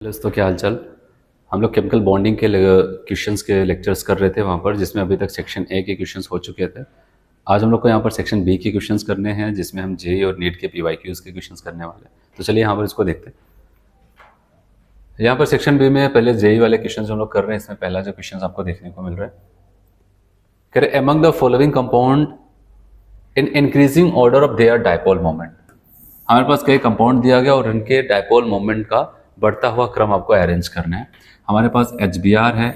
दोस्तों क्या हालचाल। हम लोग केमिकल बॉन्डिंग के क्वेश्चंस के लेक्चर्स कर रहे थे वहाँ पर, जिसमें अभी तक सेक्शन ए के क्वेश्चंस हो चुके थे। आज हम लोग को यहाँ पर सेक्शन बी के क्वेश्चंस करने हैं, जिसमें हम जेई और नीट के पीवाईक्यूज के क्वेश्चंस करने वाले हैं। तो चलिए यहाँ पर इसको देखते हैं। यहाँ पर सेक्शन बी में पहले जेई वाले क्वेश्चन हम लोग कर रहे हैं। इसमें पहला जो क्वेश्चन आपको देखने को मिल रहा है, कह रहे among the following compound in increasing order of their dipole moment. हमारे पास कई कंपाउंड दिया गया और इनके डायपोल मोमेंट का बढ़ता हुआ क्रम आपको अरेंज करना है। हमारे पास HBr है,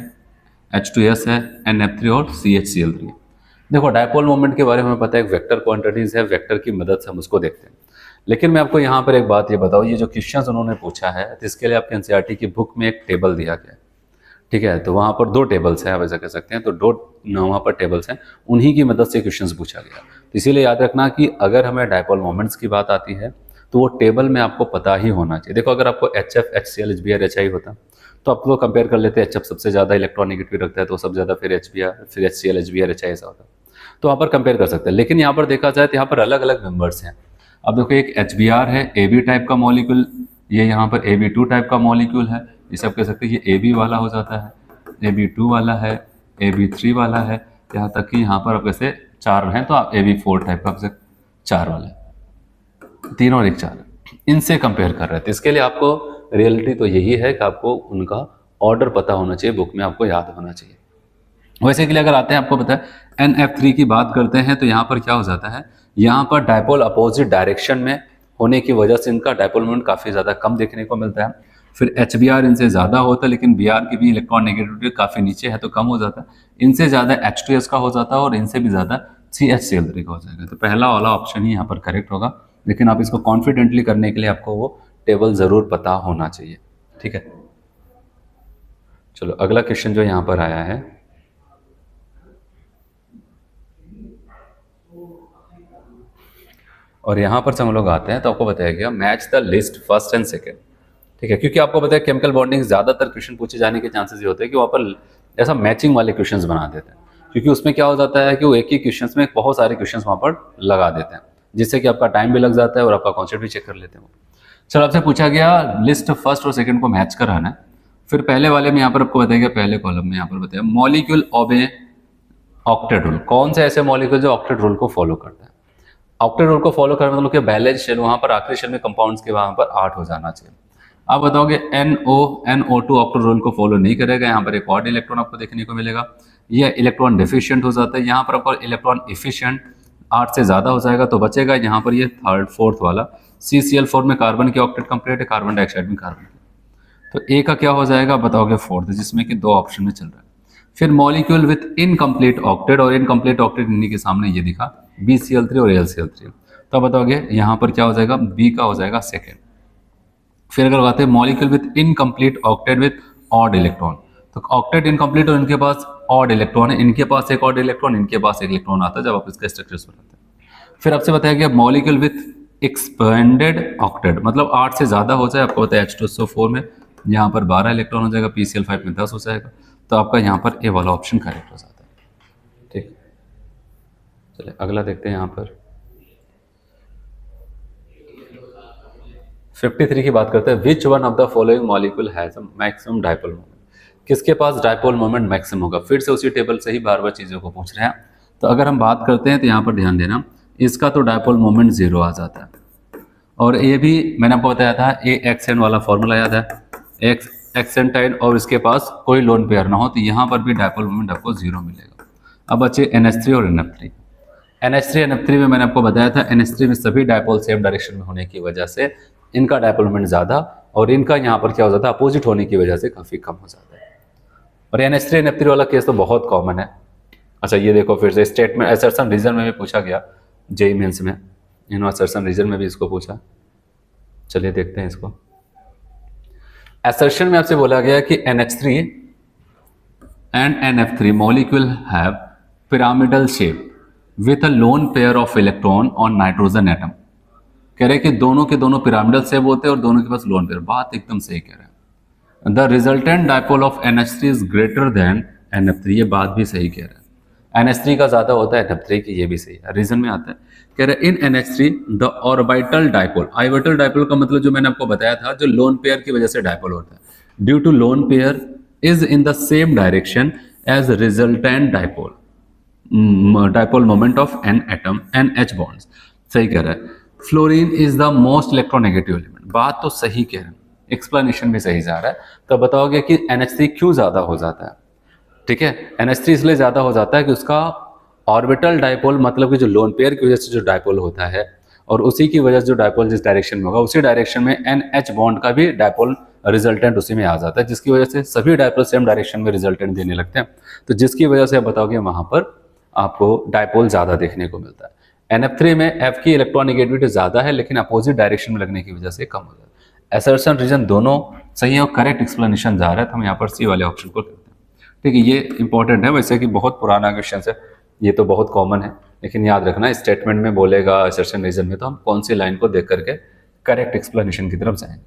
H2S है, NF3 और CHCl3। देखो डायपोल मोमेंट के बारे में हमें पता है, एक वेक्टर क्वांटिटीज है, वेक्टर की मदद से हम उसको देखते हैं। लेकिन मैं आपको यहाँ पर एक बात ये बताऊँ, ये जो क्वेश्चंस उन्होंने पूछा है तो इसके लिए आपके NCERT की बुक में एक टेबल दिया गया है, ठीक है। तो वहाँ पर दो टेबल्स हैं, आप ऐसा कह सकते हैं। तो दो वहाँ पर टेबल्स हैं, उन्हीं की मदद से क्वेश्चंस पूछा गया। तो इसीलिए याद रखना कि अगर हमें डायपोल मोमेंट्स की बात आती है तो वो टेबल में आपको पता ही होना चाहिए। देखो अगर आपको HF, HCl, HBr, HI होता तो आप तो कंपेयर कर लेते, HF सबसे ज़्यादा इलेक्ट्रॉन नेगेटिव रखता है तो सबसे ज़्यादा, फिर HBr, फिर HCl, HBr, HI ऐसा होता, तो वहाँ पर कंपेयर कर सकते हैं। लेकिन यहाँ पर देखा जाए तो यहाँ पर अलग अलग मेंबर्स हैं। अब देखो एक HBr है, AB टाइप का मॉलिक्यूल, ये यहाँ पर AB2 टाइप का मॉलिक्यूल है। इसे आप कह सकते हैं ये AB वाला हो जाता है, AB2 वाला है, AB3 वाला है, यहाँ तक कि यहाँ पर आप कैसे 4 हैं तो आप AB4 टाइप का 4 वाला है, 3 और 1 4 इनसे कंपेयर कर रहे थे। इसके लिए आपको रियलिटी तो यही है कि आपको उनका ऑर्डर पता होना चाहिए, बुक में आपको याद होना चाहिए। वैसे के लिए अगर आते हैं, आपको पता है NF3 की बात करते हैं तो यहाँ पर क्या हो जाता है, यहाँ पर डायपोल अपोजिट डायरेक्शन में होने की वजह से इनका डायपोल मोमेंट काफ़ी ज़्यादा कम देखने को मिलता है। फिर HBr इनसे ज़्यादा होता है, लेकिन Br की भी इलेक्ट्रॉन नेगेटिविटी काफ़ी नीचे है तो कम हो जाता है। इनसे ज़्यादा H2S का हो जाता है और इनसे भी ज़्यादा CHCl3 का हो जाएगा। तो पहला वाला ऑप्शन ही यहाँ पर करेक्ट होगा। लेकिन आप इसको कॉन्फिडेंटली करने के लिए आपको वो टेबल ज़रूर पता होना चाहिए, ठीक है। चलो अगला क्वेश्चन जो यहाँ पर आया है, और यहाँ पर से हम लोग आते हैं तो आपको बताया गया match the list first and second, ठीक है। क्योंकि आपको पता है केमिकल बॉन्डिंग ज़्यादातर क्वेश्चन पूछे जाने के चांसेस ये होते हैं कि वहाँ पर ऐसा मैचिंग वाले क्वेश्चंस बना देते हैं। क्योंकि उसमें क्या हो जाता है कि वो एक ही क्वेश्चंस में बहुत सारे क्वेश्चंस वहाँ पर लगा देते हैं, जिससे कि आपका टाइम भी लग जाता है और आपका कॉन्सेप्ट भी चेक कर लेते हैं। चलो आपसे पूछा गया लिस्ट फर्स्ट और सेकंड को मैच कराना है। फिर पहले वाले में यहाँ पर आपको बताया गया, पहले कॉलम में यहाँ पर बताया मॉलिक्यूल ओबे ऑक्टेट रूल। कौन से ऐसे मॉलिक्यूल जो ऑक्टेट रूल को फॉलो करते हैं। ऑक्टेट रूल को फॉलो करने मतलब कि बैलेंस शेल, वहाँ पर आखिरी शेल में कंपाउंड्स के वहाँ पर 8 हो जाना चाहिए। आप बताओगे NO2 ऑक्टेट रूल को फॉलो नहीं करेगा, यहाँ पर एक और इलेक्ट्रॉन आपको देखने को मिलेगा, यह इलेक्ट्रॉन डेफिशिएंट हो जाता है। यहाँ पर आपको इलेक्ट्रॉन एफिशिएंट 8 से ज़्यादा हो जाएगा तो बचेगा यहाँ पर ये थर्ड फोर्थ वाला CCl4 में कार्बन की ऑक्टेट कंप्लीट है, कार्बन डाइऑक्साइड में कार्बन की, तो ए का क्या हो जाएगा बताओगे फोर्थ, जिसमें कि 2 ऑप्शन में चल रहा है। फिर मॉलिक्यूल विथ इनकम्प्लीट ऑक्टेट, और इनकम्प्लीट ऑक्टेट इन्हीं के सामने ये दिखा BCl3 और AlCl3, तो बताओगे यहाँ पर क्या हो जाएगा, बी का हो जाएगा सेकेंड। फिर अगर बात है molecule with incomplete octet with odd electron, तो ऑक्टेट इनकम्प्लीट और इनके पास ऑड इलेक्ट्रॉन है, इनके पास एक ऑड इलेक्ट्रॉन, इनके पास एक इलेक्ट्रॉन आता है जब आप इसका स्ट्रक्चर्स बनाते हैं। फिर आपसे बताया गया मॉलिक्यूल विथ एक्सपेंडेड ऑक्टेट, मतलब 8 से ज़्यादा हो जाए, आपको बताया H2SO4 में यहाँ पर 12 इलेक्ट्रॉन हो जाएगा, PCl5 में 10 हो जाएगा, तो आपका यहाँ पर ए वाला ऑप्शन करेक्ट हो जाता है, ठीक। चलिए अगला देखते हैं। यहाँ पर 53 की बात करते हैं, which one of the following molecule has maximum dipole moment. किसके पास डायपोल मोमेंट मैक्सिमम होगा। फिर से उसी टेबल से ही बार बार चीज़ों को पूछ रहे हैं। तो अगर हम बात करते हैं तो यहाँ पर ध्यान देना, इसका तो डायपोल मोमेंट 0 आ जाता है, और ये भी मैंने आपको बताया था AXN वाला फॉर्मूला याद है, एक्सेंटाइन और इसके पास कोई लोन पेयर ना हो तो यहाँ पर भी डायपोल मोमेंट आपको 0 मिलेगा। अब बचे NH3 और NF3। NH3 NF3 में मैंने आपको बताया था, NH3 में सभी डायपोल सेम डायरेक्शन में होने की वजह से इनका डायपोल मोमेंट ज़्यादा, और इनका यहाँ पर क्या हो जाता है, अपोजिट होने की वजह से काफ़ी कम हो जाता है। और NH3 NF3 वाला केस तो बहुत कॉमन है। अच्छा ये देखो फिर से स्टेटमेंट असर्शन रीजन में भी पूछा गया, जेईई मेंस में इन्होंने असर्शन रीजन में भी इसको पूछा। चलिए देखते हैं इसको। असर्शन में आपसे बोला गया कि NH3 and NF3 molecule have pyramidal shape with a loan pair of electron on nitrogen atom. कह रहे कि दोनों के दोनों पिरामिडल शेप होते हैं और दोनों के पास लोन पेयर। बात एकदम सही कह रहे हैं। The resultant dipole of NH3 is greater than NF3, ये बात भी सही कह रहे हैं। NH3 का ज्यादा होता है NF3 की, ये भी सही है। रीजन में आता है, कह रहे इन NH3 the orbital dipole. Orbital dipole का मतलब जो मैंने आपको बताया था, जो लोन पेयर की वजह से डायपोल होता है, due to lone pair is in the same direction as resultant dipole moment of an atom N H bonds. सही कह रहा है, fluorine is the most electronegative element. बात तो सही कह रहे हैं, एक्सप्लेनेशन भी सही जा रहा है। तो बताओगे कि NH3 क्यों ज्यादा हो जाता है? ठीक है, NH3 इसलिए ज्यादा हो जाता है कि उसका ऑर्बिटल डाइपोल, मतलब कि जो लोन पेयर की वजह से जो डाइपोल होता है, और उसी की वजह से जो डाइपोल जिस डायरेक्शन में होगा उसी डायरेक्शन में NH बॉन्ड का भी डाइपोल रिजल्टेंट उसी में आ जाता है, जिसकी वजह से सभी डाइपोल सेम डायरेक्शन में रिजल्टेंट देने लगते हैं। तो जिसकी वजह से आप बताओगे वहां पर आपको डाइपोल ज्यादा देखने को मिलता है। NF3 में F की इलेक्ट्रोनेगेटिविटी ज्यादा है, लेकिन अपोजिट डायरेक्शन में लगने की वजह से कम हो जाता है। असर्शन रीजन दोनों सही है और करेक्ट एक्सप्लेनेशन जा रहा है, तो हम यहाँ पर सी वाले ऑप्शन को करते हैं। ठीक है, ये इंपॉर्टेंट है, वैसे कि बहुत पुराना क्वेश्चन है, ये तो बहुत कॉमन है, लेकिन याद रखना स्टेटमेंट में बोलेगा असर्शन रीजन में, तो हम कौन सी लाइन को देख करके करेक्ट एक्सप्लेनेशन की तरफ जाएंगे।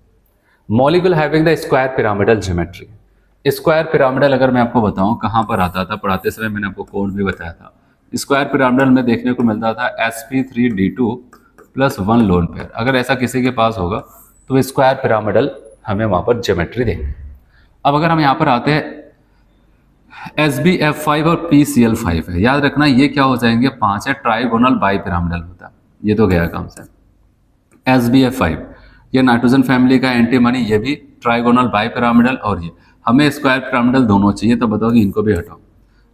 Molecule having the square pyramidal geometry. Square pyramidal अगर मैं आपको बताऊं कहां पर आता था, पढ़ाते समय मैंने आपको कोड भी बताया था। स्क्वायर पिरामिडल में देखने को मिलता था sp3d2 प्लस 1 लोन पेयर। अगर ऐसा किसी के पास होगा तो स्क्वायर पिरामिडल हमें वहां पर ज्योमेट्री देंगे। अब अगर हम यहाँ पर आते हैं SbF5 और PCl5 है, याद रखना ये क्या हो जाएंगे, 5 है, ट्राइगोनल बाई पिरामिडल होता है, ये तो गया काम से। SbF5 ये नाइट्रोजन फैमिली का एंटीमनी, ये भी ट्राइगोनल बाई पिरामिडल, और ये हमें स्क्वायर पिरामिडल दोनों चाहिए, तो बताओ कि इनको भी हटाओ।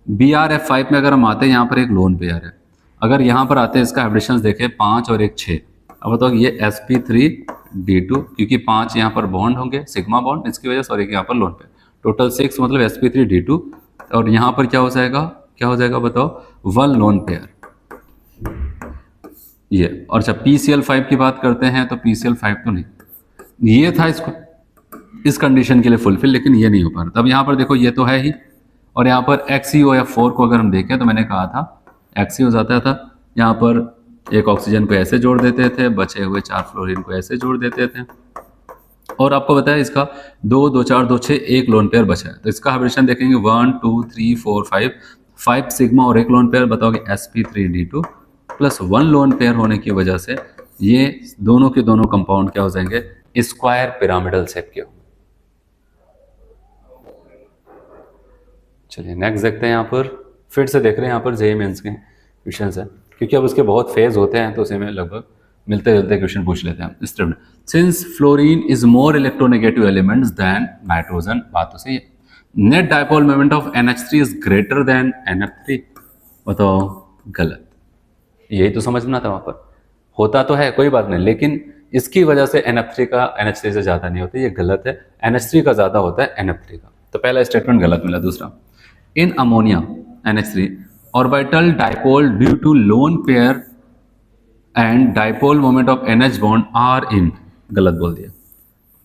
BrF5 में अगर हम आते हैं, यहाँ पर एक लोन पेयर है, अगर यहाँ पर आते हैं इसका हाइब्रिडेशंस देखें 5 और 1 6, अब बताओ कि ये sp3d2, क्योंकि 5 यहाँ पर बॉन्ड होंगे सिग्मा बॉन्ड, इसकी वजह से, और एक यहाँ पर लोन पेयर, टोटल 6 मतलब sp3d2, और यहाँ पर क्या हो जाएगा बताओ, 1 लोन पेयर ये। और जब PCl5 की बात करते हैं तो PCl5 तो नहीं, ये था इसको इस कंडीशन के लिए फुलफिल, लेकिन ये नहीं हो पा रहा। तब यहाँ पर देखो ये तो है ही, और यहाँ पर XeOF4 को अगर हम देखें तो मैंने कहा था Xe हो जाता था, यहाँ पर एक ऑक्सीजन को ऐसे जोड़ देते थे, बचे हुए 4 फ्लोरीन को ऐसे जोड़ देते थे, और आपको बताया इसका 2 2 4 2 6 एक लोन पेयर बचा है। तो इसका हाइब्रिडेशन देखेंगे 1 2 3 4 5 सिग्मा और एक लोन पेयर, बताओगे sp3d2 प्लस 1 लोन पेयर होने की वजह से ये दोनों के दोनों कंपाउंड क्या हो जाएंगे, स्क्वायर पिरामिडल शेप के। चलिए नेक्स्ट देखते हैं, यहाँ पर फिर से देख रहे हैं, यहाँ पर जेईई मेंस के क्वेश्चन है, क्योंकि अब उसके बहुत फेज होते हैं तो उसी में लगभग मिलते जुलते क्वेश्चन पूछ लेते हैं। इस तरह since fluorine is more electronegative elements than nitrogen, बात तो सही है। Net dipole moment of NH3 is greater than NF3, बताओ गलत। यही तो समझना था, वहां पर होता तो है कोई बात नहीं, लेकिन इसकी वजह से NF3 का NH3 से ज्यादा नहीं होता, ये गलत है। NH3 का ज्यादा होता है NF3 का, तो पहला स्टेटमेंट गलत मिला। दूसरा, in ammonia NH3 orbital dipole due to lone pair and dipole moment of NH bond are in, गलत बोल दिया।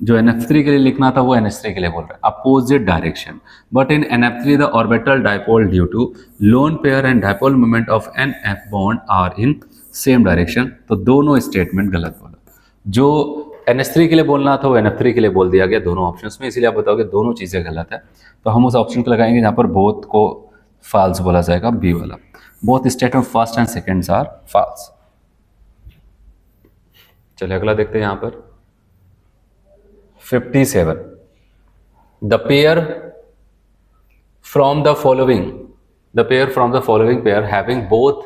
जो NF3 के लिए लिखना था वो NH3 के लिए बोल रहा है, opposite direction. But in NF3 the orbital dipole due to lone pair and dipole moment of NF bond are in same direction, तो दोनों स्टेटमेंट गलत बोला। जो NH3 के लिए बोलना था वो NF3 के लिए बोल दिया गया दोनों ऑप्शंस में, इसीलिए आप बताओगे दोनों चीजें गलत है, तो हम उस ऑप्शन को लगाएंगे जहां पर बोथ को फॉल्स बोला जाएगा, बी वाला। Both statement first and seconds are false. चलिए अगला देखते हैं, यहाँ पर 57, the pair from the following pair having both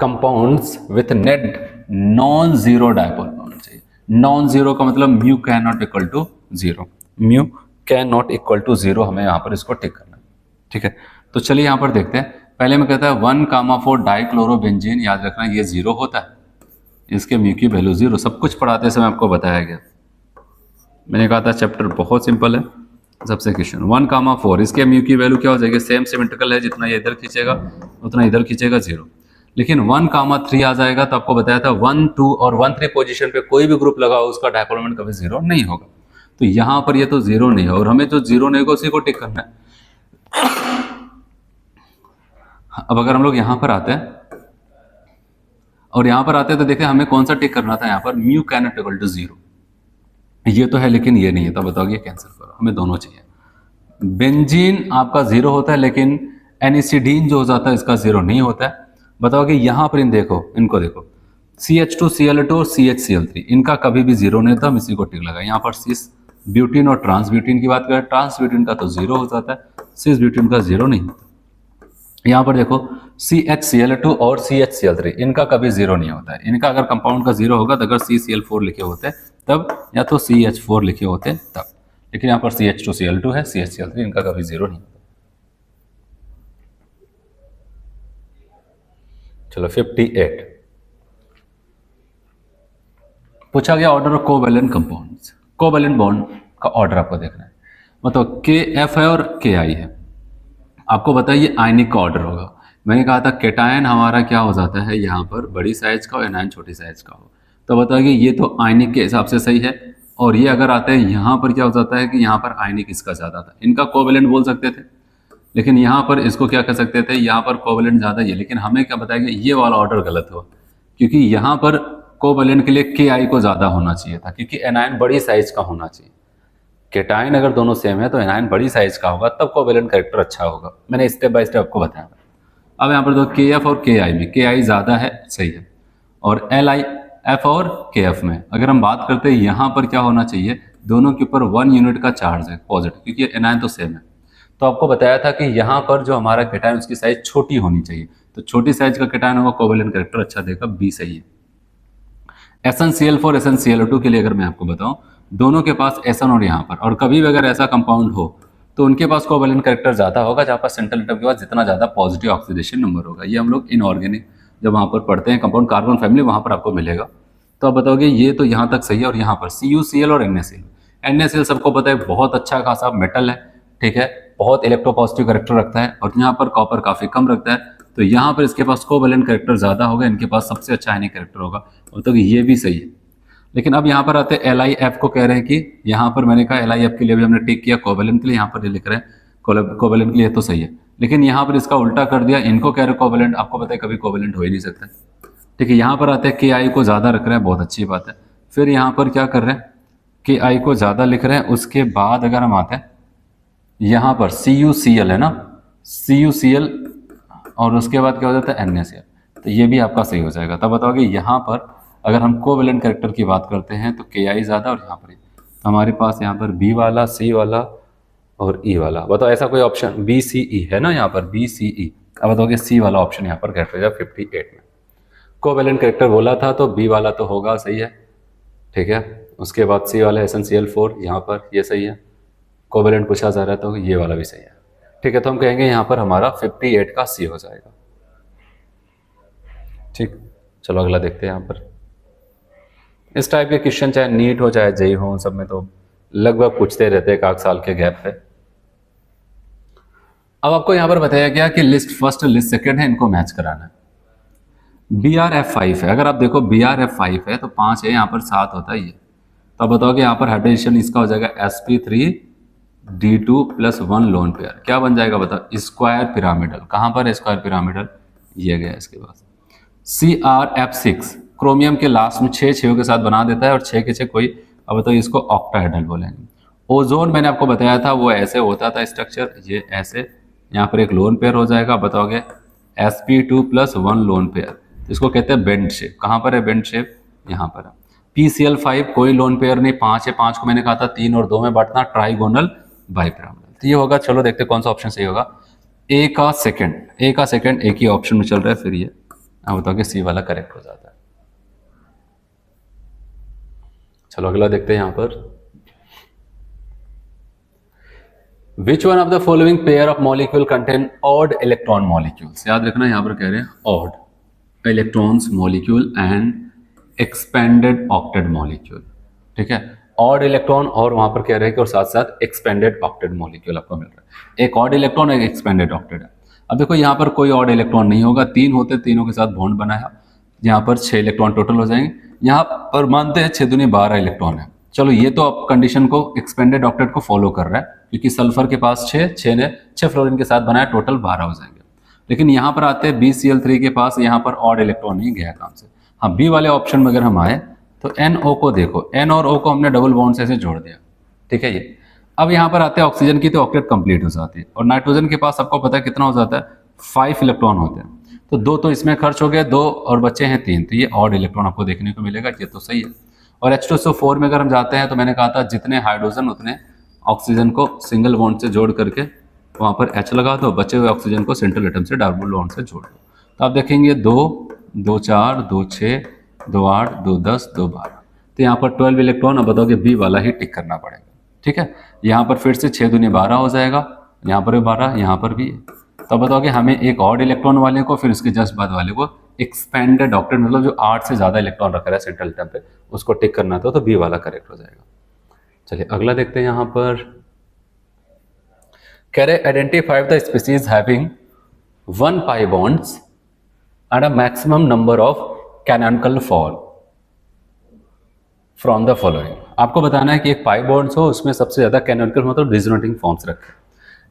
compounds with net non zero dipole moment चाहिए। नॉन जीरो का मतलब mu can not equal to zero, mu can not equal to zero, हमें यहाँ पर इसको टिक करना है। ठीक है, तो चलिए यहाँ पर देखते हैं। पहले मैं कहता है 1,4 डाइक्लोरोबेंजीन, याद रखना ये जीरो होता है, इसके म्यू की वैल्यू जीरो, सब कुछ पढ़ाते समय आपको बताया गया। मैंने कहा था चैप्टर बहुत सिंपल है। सबसे क्वेश्चन 1,4, इसके म्यू की वैल्यू क्या हो जाएगी, सेम सिमेट्रिकल है, जितना ये इधर खींचेगा उतना इधर खींचेगा, जीरो। लेकिन 1,3 आ जाएगा तो आपको बताया था 1 2 और 1 3 पोजीशन पे कोई भी ग्रुप लगा हो उसका डाइपोल मोमेंट कभी जीरो नहीं होगा, तो यहां पर ये तो जीरो नहीं है, और हमें जो जीरो नहीं होगा उसी को टिक करना है। अब अगर हम लोग यहां पर आते हैं और यहां पर आते हैं तो देखिए हमें कौन सा टिक करना था, यहां पर mu can not equal to zero, ये तो है लेकिन ये नहीं है, तो बताओगे कैंसिल करो, हमें दोनों चाहिए। बेंजीन आपका जीरो होता है, लेकिन एनिसिडीन जो हो जाता है इसका जीरो नहीं होता है। बताओगे यहां पर इनको देखो CH2 Cl2 और CH Cl3, इनका कभी भी जीरो नहीं था, हम इसी को टिक लगा। यहाँ पर सिस ब्यूटीन और ट्रांस ब्यूटीन की बात करें, ट्रांस ब्यूटीन का तो 0 हो जाता है, सिस ब्यूटीन का 0 नहीं होता। यहाँ पर देखो CHCl2 और CHCl3 इनका कभी 0 नहीं होता है। इनका अगर कंपाउंड का 0 होगा तो अगर CCl4 लिखे होते तब, या तो CH4 लिखे होते तब, लेकिन यहाँ पर CH2Cl2 है, CHCl3 इनका कभी 0 नहीं होता। चलो 58 पूछा गया order of covalent compounds. Covalent bond का ऑर्डर आपको देखना है, मतलब KF है और KI है। आपको बताइए आयनिक का ऑर्डर होगा। मैंने कहा था केटायन हमारा क्या हो जाता है, यहाँ पर बड़ी साइज का हो, एनायन छोटी साइज का हो। तो बताइए ये तो आयनिक के हिसाब से सही है, और ये अगर आते हैं यहाँ पर क्या हो जाता है कि यहाँ पर आयनिक इसका ज़्यादा था, इनका कोवैलेंट बोल सकते थे, लेकिन यहाँ पर इसको क्या कह सकते थे, यहाँ पर कोवैलेंट ज़्यादा ही है, लेकिन हमें क्या बताएगा ये वाला ऑर्डर गलत हुआ, क्योंकि यहाँ पर कोवैलेंट के लिए KI को ज़्यादा होना चाहिए था, क्योंकि एनायन बड़ी साइज का होना चाहिए। केटायन अगर दोनों सेम है तो एनायन बड़ी साइज का होगा, तब कोवैलेंट कैरेक्टर अच्छा होगा। मैंने स्टेप बाय स्टेप आपको बताया। अब यहाँ पर दो KF और KI में KI ज़्यादा है, सही है, और LIF और KF में अगर हम बात करते हैं यहाँ पर क्या होना चाहिए, दोनों के ऊपर 1 यूनिट का चार्ज है पॉजिटिव, क्योंकि एनायन तो सेम है। तो आपको बताया था कि यहाँ पर जो हमारा केटायन उसकी साइज छोटी होनी चाहिए, तो छोटी साइज का केटायन होगा, कोवैलेंट कैरेक्टर अच्छा देगा, B सही है। SnCl4 SnCl2 के लिए अगर मैं आपको बताऊं, दोनों के पास SN और यहाँ पर, और कभी भी अगर ऐसा कंपाउंड हो तो उनके पास कोवैलेंट कैरेक्टर ज़्यादा होगा, जहाँ पर सेंट्रल एटम के पास जितना ज़्यादा पॉजिटिव ऑक्सीडेशन नंबर होगा। ये हम लोग इनऑर्गेनिक जब वहाँ पर पढ़ते हैं कंपाउंड कार्बन फैमिली, वहाँ पर आपको मिलेगा। तो आप बताओगे ये तो यहाँ तक सही है, और यहाँ पर CuCl और NaCl सबको पता है बहुत अच्छा खासा मेटल है, ठीक है, बहुत इलेक्ट्रोपॉजिटिव कैरेक्टर रखता है, और यहाँ पर कॉपर काफ़ी कम रखता है, तो यहाँ पर इसके पास कोवैलेंट कैरेक्टर ज़्यादा होगा, इनके पास सबसे अच्छा आयनिक कैरेक्टर होगा, तो ये भी सही है। लेकिन अब यहाँ पर आते हैं LIF को, कह रहे हैं कि यहाँ पर मैंने कहा LIF के लिए भी हमने टिक किया, कोवैलेंट के लिए यहाँ पर ये लिख रहे हैं कोवैलेंट के लिए तो सही है, लेकिन यहाँ पर इसका उल्टा कर दिया, इनको कह रहे हैं कोवैलेंट, आपको पता है कभी कोवैलेंट हो ही नहीं सकता, ठीक है। यहाँ पर आते हैं KI को ज़्यादा रख रहे हैं, बहुत अच्छी बात है। फिर यहाँ पर क्या कर रहे हैं, KI को ज़्यादा लिख रहे हैं। उसके बाद अगर हम आते हैं यहाँ पर CuCl है ना, CuCl, और उसके बाद क्या हो जाता है NaCl, तो ये भी आपका सही हो जाएगा। तब बताओगे यहाँ पर अगर हम कोवैलेंट कैरेक्टर की बात करते हैं तो KI ज़्यादा, और यहाँ पर तो हमारे पास यहाँ पर B वाला, C वाला और E वाला। बताओ ऐसा कोई ऑप्शन, BCE है ना यहाँ पर, BCE। अब बताओगे C वाला ऑप्शन यहाँ पर करेक्ट हो जाएगा 58 में। कोवैलेंट कैरेक्टर बोला था तो B वाला तो होगा, सही है, ठीक है। उसके बाद C वाला SnCl4 यहाँ पर, ये सही है। कोवैलेंट पूछा जा रहा है तो ये वाला भी सही है, ठीक है। तो हम कहेंगे यहाँ पर हमारा 58 का C हो जाएगा, ठीक। चलो अगला देखते हैं। यहाँ पर इस टाइप के क्वेश्चन चाहे नीट हो चाहे जेई हो, सब में तो लगभग पूछते रहते हैं एक साल के गैप पे। अब आपको यहाँ पर बताया गया कि लिस्ट फर्स्ट लिस्ट सेकंड है, इनको मैच कराना है। BrF5 है, अगर आप देखो BrF5 है तो 5 है, यहाँ पर 7 होता है ये, तो आप बताओगे यहाँ पर हाइड्रोजन इसका हो जाएगा sp3d2 + 1 लोन पेयर, क्या बन जाएगा बताओ, स्क्वायर पिरामिडल। कहाँ पर है स्क्वायर पिरामिडल, ये गया इसके पास। CrF6 क्रोमियम के लास्ट में 6 6 के साथ बना देता है, और 6 के 6 कोई, अब बताओ इसको ऑक्टाहेड्रल बोलेंगे। ओजोन मैंने आपको बताया था वो ऐसे होता था स्ट्रक्चर, ये ऐसे, यहाँ पर एक लोन पेयर हो जाएगा, बताओगे sp2 + 1 लोन पेयर, इसको कहते हैं बेंड शेप। कहाँ पर है बेंड शेप, यहाँ पर है। PCl5 कोई लोन पेयर नहीं, 5 है, 5 को मैंने कहा था 3 और 2 में बांटना, ट्राइगोनल बाइपिरामिडल, तो ये होगा। चलो देखते हैं कौन सा ऑप्शन सही होगा। ए का सेकंड एक ही ऑप्शन में चल रहा है, फिर ये आप बताओगे C वाला करेक्ट हो जाता है। चलो अगला देखते हैं यहाँ पर, which one of the following pair of molecule contain odd electron molecules. याद रखना यहाँ पर कह रहे हैं odd electrons molecule and expanded octet molecule, ठीक है। ऑड इलेक्ट्रॉन और वहां पर कह रहे हैं कि और साथ साथ एक्सपेंडेड ऑक्टेट मॉलिक्यूल आपको मिल रहा है। एक ऑड इलेक्ट्रॉन एक एक्सपेंडेड ऑक्टेट है। अब देखो यहाँ पर कोई ऑड इलेक्ट्रॉन नहीं होगा, 3 होते, तीनों के साथ बॉन्ड बनाया, यहाँ पर 6 इलेक्ट्रॉन टोटल हो जाएंगे। यहाँ पर मानते हैं 6 दूनी 12 इलेक्ट्रॉन है। चलो ये तो अब कंडीशन को एक्सपेंडेड ऑक्टेट को फॉलो कर रहा है, क्योंकि सल्फर के पास 6 ने 6 फ्लोरीन के साथ बनाया, टोटल 12 हो जाएंगे। लेकिन यहाँ पर आते हैं BCl3 के पास, यहाँ पर ऑड इलेक्ट्रॉन नहीं गया काम से। हाँ, बी वाले ऑप्शन में अगर हम आए तो NO को देखो, N और O को हमने डबल बॉन्ड से ऐसे जोड़ दिया, ठीक है ये। अब यहाँ पर आते हैं ऑक्सीजन की, तो ऑक्टेट कंप्लीट हो जाती है, और नाइट्रोजन के पास आपको पता है कितना हो जाता है, 5 इलेक्ट्रॉन होते हैं, तो 2 तो इसमें खर्च हो गए, 2 और बच्चे हैं 3, तो ये ऑड इलेक्ट्रॉन आपको देखने को मिलेगा, ये तो सही है। और H2SO4 में अगर हम जाते हैं तो मैंने कहा था जितने हाइड्रोजन उतने ऑक्सीजन को सिंगल बॉन्ड से जोड़ करके वहाँ पर H लगा दो, बचे हुए ऑक्सीजन को सेंट्रल एटम से डबल बॉन्ड से जोड़ दो। तो आप देखेंगे 2, 2 4, 2 6, 2 8, 2 10, 2 12, तो यहाँ पर 12 इलेक्ट्रॉन। अब बताओगे बी वाला ही टिक करना पड़ेगा, ठीक है। यहाँ पर फिर से 6 दूनी 12 हो जाएगा, यहाँ पर भी 12, यहाँ पर भी। तो बताओगे हमें एक और इलेक्ट्रॉन वाले को, फिर उसके जस्ट बाद वाले को एक्सपेंडेड ऑक्टेट, मतलब जो 8 से ज़्यादा इलेक्ट्रॉन रखा है सेंट्रल एटम पे, उसको टिक करना था, तो बी वाला करेक्ट हो जाएगा। चलिए अगला देखते हैं यहाँ पर। कह रहे identify the species having 1 pi bonds and a maximum number of canonical fall from the following। आपको बताना है कि एक पाई बॉन्ड्स हो, उसमें सबसे ज्यादा कैनोनिकल मतलब रिजोनेटिंग फॉर्म्स रखें।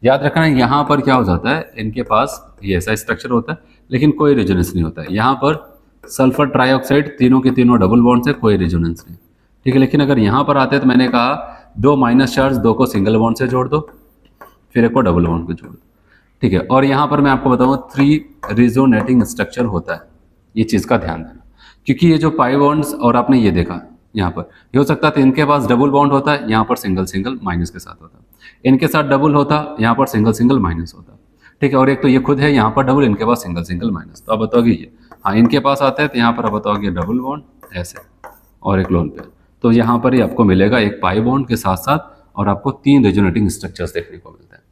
याद रखना यहाँ पर क्या हो जाता है, इनके पास ये ऐसा स्ट्रक्चर होता है लेकिन कोई रेजोनेंस नहीं होता है। यहाँ पर सल्फर ट्राइऑक्साइड तीनों के तीनों डबल बॉन्ड से कोई रेजोनेंस नहीं, ठीक है। लेकिन अगर यहाँ पर आते हैं तो मैंने कहा 2 माइनस चार्ज, 2 को सिंगल बॉन्ड से जोड़ दो, फिर एक को डबल बॉन्ड को जोड़ दो, ठीक है। और यहाँ पर मैं आपको बताऊँ 3 रेजोनेटिंग स्ट्रक्चर होता है, ये चीज़ का ध्यान देना, क्योंकि ये जो पाई बॉन्ड्स और आपने ये देखा यहाँ पर, ये हो सकता है इनके पास डबल बॉन्ड होता है, यहाँ पर सिंगल सिंगल माइनस के साथ होता है, इनके साथ डबल होता, यहाँ पर सिंगल सिंगल माइनस होता, ठीक है। और एक तो ये खुद है यहाँ पर डबल, इनके पास सिंगल सिंगल माइनस। तो आप बताओगे ये, हाँ इनके पास आता है तो यहाँ पर आप बताओगे डबल बॉन्ड ऐसे और एक लोन पेयर, तो यहाँ पर ही आपको मिलेगा एक पाई बॉन्ड के साथ साथ, और आपको 3 रेजोनेटिंग स्ट्रक्चर्स देखने को मिलते हैं।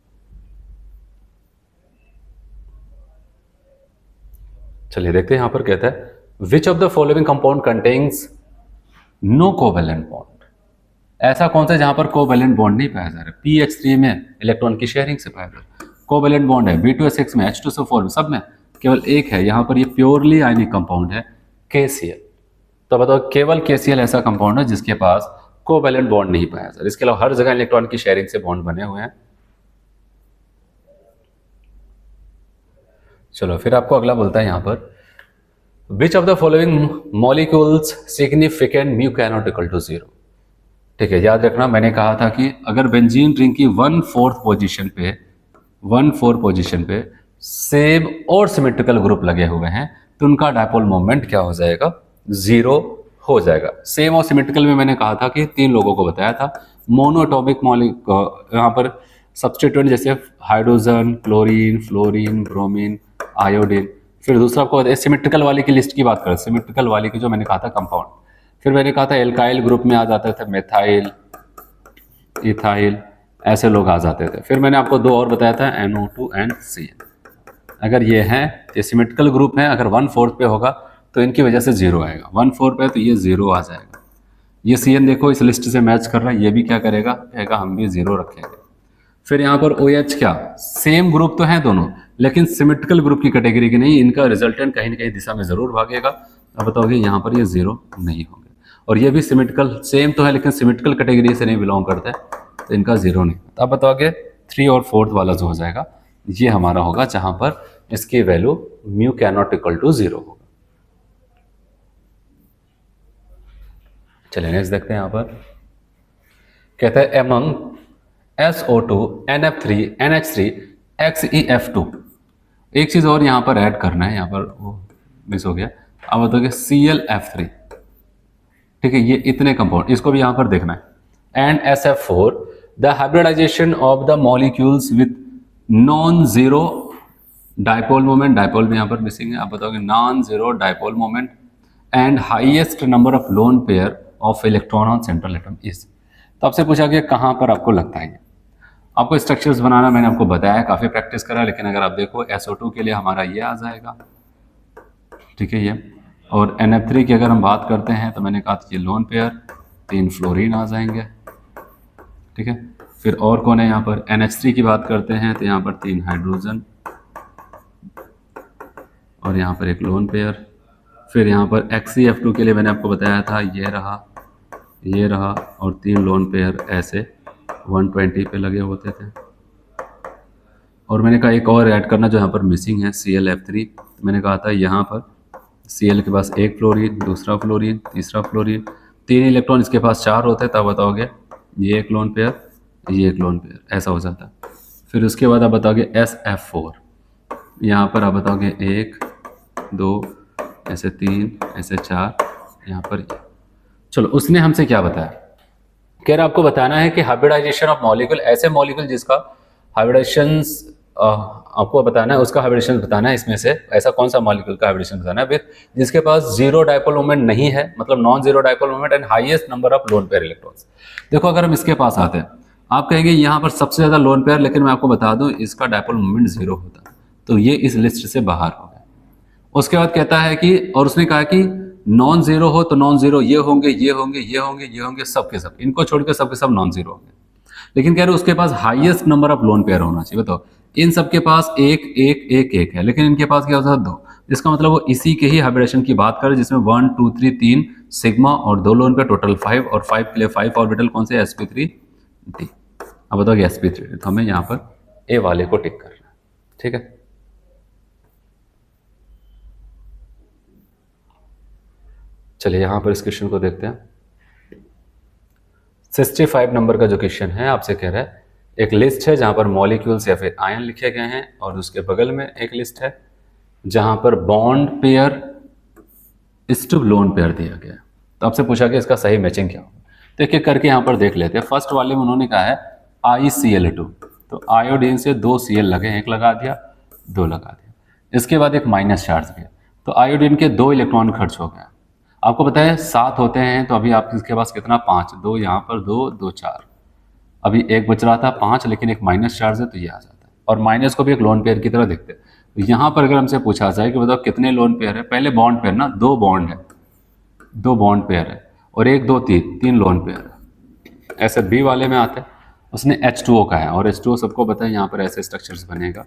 चलिए देखते हैं यहाँ पर कहता है which of the following compound contains no covalent bond. ऐसा कौन सा जहां पर कोवेलेंट बॉन्ड नहीं पाया जा रहा है। pH3 में इलेक्ट्रॉन की शेयरिंग से पाया जा रहा है, कोवेलेंट बॉन्ड है। B2S6 में, H2SO4 में, सब में केवल एक है, यहाँ पर ये प्योरली आयनिक कंपाउंड है KCl। तो बताओ केवल KCl ऐसा कंपाउंड है जिसके पास कोवेलेंट बॉन्ड नहीं पाया जा रहा। इसके अलावा हर जगह इलेक्ट्रॉन की शेयरिंग से बॉन्ड बने हुए हैं। चलो फिर आपको अगला बोलता है यहाँ पर which of the following molecules significant mu can not equal to 0। ठीक है, याद रखना मैंने कहा था कि अगर बेंजीन रिंग की 1/4 पोजीशन पे सेम और सिमेट्रिकल ग्रुप लगे हुए हैं तो उनका डायपोल मोमेंट क्या हो जाएगा, 0 हो जाएगा। सेम और सिमेट्रिकल में मैंने कहा था कि 3 लोगों को बताया था। मोनोएटॉमिक मॉलिक्यूल यहाँ पर सब्स्टिट्यूएंट जैसे hydrogen, chlorine, fluorine, bromine, iodine. फिर दूसरा आपको सिमेट्रिकल वाले की लिस्ट की बात करें, सिमेट्रिकल वाले की जो मैंने कहा था कंपाउंड। फिर मैंने कहा था एल्काइल ग्रुप में आ जाते थे मेथाइल, इथाइल, ऐसे लोग आ जाते थे। फिर मैंने आपको 2 और बताया था NO2 एंड CN। अगर ये हैं, ये सिमेट्रिकल ग्रुप हैं, अगर 1/4 पे होगा तो इनकी वजह से 0 आएगा। 1/4 पे तो ये 0 आ जाएगा। ये CN देखो इस लिस्ट से मैच कर रहा है, ये भी क्या करेगा, कहेगा हम भी 0 रखेंगे। फिर यहाँ पर OH क्या, सेम ग्रुप तो हैं दोनों लेकिन सिमेट्रिकल ग्रुप की कैटेगरी की नहीं, इनका रिजल्टेंट कहीं ना कहीं दिशा में जरूर भागेगा। अब बताओगे यहाँ पर ये 0 नहीं होंगे। और ये भी सिमेट्रिकल सेम तो है लेकिन सिमेट्रिकल कैटेगरी से नहीं बिलोंग करते तो इनका 0 नहीं। अब बताओगे 3 और 4th वाला जो हो जाएगा ये हमारा होगा जहां पर इसकी value mu can not equal to 0 होगा। चलिए नेक्स्ट देखते हैं। यहाँ पर कहता है among SO2, NF3, NH3, XeF2। एक चीज और यहाँ पर ऐड करना है, यहाँ पर वो मिस हो गया। अब बताओगे ClF3। ठीक है, ये इतने कंपाउंड, इसको भी यहाँ पर देखना है। And SF4 the hybridisation of the molecules with non zero dipole moment, dipole भी यहाँ पर मिसिंग है। आप बताओगे non zero dipole moment and highest number of lone pair of electron on central atom is. तो आपसे पूछा गया कहाँ पर आपको लगता है। आपको स्ट्रक्चर्स बनाना मैंने आपको बताया, काफ़ी प्रैक्टिस करा, लेकिन अगर आप देखो SO2 के लिए हमारा ये आ जाएगा, ठीक है ये। और NF3 की अगर हम बात करते हैं तो मैंने कहा था ये लोन पेयर, 3 फ्लोरीन आ जाएंगे, ठीक है। फिर और कौन है यहाँ पर, NH3 की बात करते हैं तो यहाँ पर 3 हाइड्रोजन और यहाँ पर एक लोन पेयर। फिर यहाँ पर XeF2 के लिए मैंने आपको बताया था ये रहा और 3 लोन पेयर ऐसे 120 पे लगे होते थे। और मैंने कहा एक और ऐड करना जो यहाँ पर मिसिंग है ClF3। मैंने कहा था यहाँ पर Cl के पास 1 फ्लोरीन, दूसरा फ्लोरीन, तीसरा फ्लोरीन, 3 इलेक्ट्रॉन इसके पास 4 होते हैं, तब बताओगे ये एक लोन पेयर, ये एक लोन पेयर, ऐसा हो जाता है। फिर उसके बाद आप बताओगे SF4, यहाँ पर आप बताओगे 1, 2, ऐसे 3, ऐसे 4, यहाँ पर। चलो उसने हमसे क्या बताया, कह रहा आपको बताना है कि हाइब्रिडाइजेशन ऑफ मॉलिक्यूल, ऐसे मॉलिक्यूल जिसका हाइब्रिडेशन आपको बताना है, उसका हाइब्रिडेशन बताना है, इसमें से ऐसा कौन सा मॉलिक्यूल का हाइब्रिडेशन बताना है विद जिसके पास जीरो डायपोल मोमेंट नहीं है, मतलब non zero dipole moment and highest number of lone pair electrons. देखो अगर हम इसके पास आते हैं, आप कहेंगे यहाँ पर सबसे ज्यादा लोन पेयर, लेकिन मैं आपको बता दूं इसका डायपोल मोमेंट जीरो होता है, तो ये इस लिस्ट से बाहर हो गया। उसके बाद कहता है कि, और उसने कहा कि नॉन जीरो हो तो नॉन जीरो ये होंगे, ये होंगे, ये होंगे, ये होंगे, सबके सब, इनको छोड़ के सबके सब नॉन जीरो होंगे। लेकिन कह रहे उसके पास highest number of lone pair होना चाहिए। बताओ, इन सबके पास एक एक एक एक है, लेकिन इनके पास क्या होता है, दो। इसका मतलब वो इसी के ही हाइब्रिडेशन की बात कर, जिसमें 1 2 3 3 सिग्मा और दो लोन पे टोटल 5, और 5 के लिए 5 ऑर्बिटल कौन से, sp3 d। अब बताओ कि sp3 तो हमें यहाँ पर ए वाले को टिक करना है, ठीक है। चलिए यहाँ पर इस क्वेश्चन को देखते हैं। 65 नंबर का जो क्वेश्चन है, आपसे कह रहा है एक लिस्ट है जहां पर मॉलिक्यूल्स या फिर आयन लिखे गए हैं, और उसके बगल में एक लिस्ट है जहां पर bond pair to lone pair दिया गया है। तो आपसे पूछा कि इसका सही मैचिंग क्या होगा, तो एक एक करके यहाँ पर देख लेते हैं। फर्स्ट वाले में उन्होंने कहा है ICl2, तो आयोडीन से 2 Cl लगे, एक लगा दिया, 2 लगा दिया। इसके बाद एक माइनस चार्ज गया, तो आयोडीन के 2 इलेक्ट्रॉन खर्च हो गया। आपको पता है 7 होते हैं, तो अभी आपके पास कितना, 5, 2 यहाँ पर, 2 2 4, अभी एक बच रहा था 5, लेकिन एक माइनस चार्ज है तो ये आ जाता है, और माइनस को भी एक लोन पेयर की तरह देखते हैं। तो यहाँ पर अगर हमसे पूछा जाए कि बताओ कितने लोन पेयर है, पहले बॉन्ड पेयर ना, 2 बॉन्ड है, 2 बॉन्ड पेयर है, और 1 2 3 लोन पेयर है। ऐसे बी वाले में आते हैं, उसने H2O का है, और H2O सबको पता है यहाँ पर ऐसे स्ट्रक्चर्स बनेगा,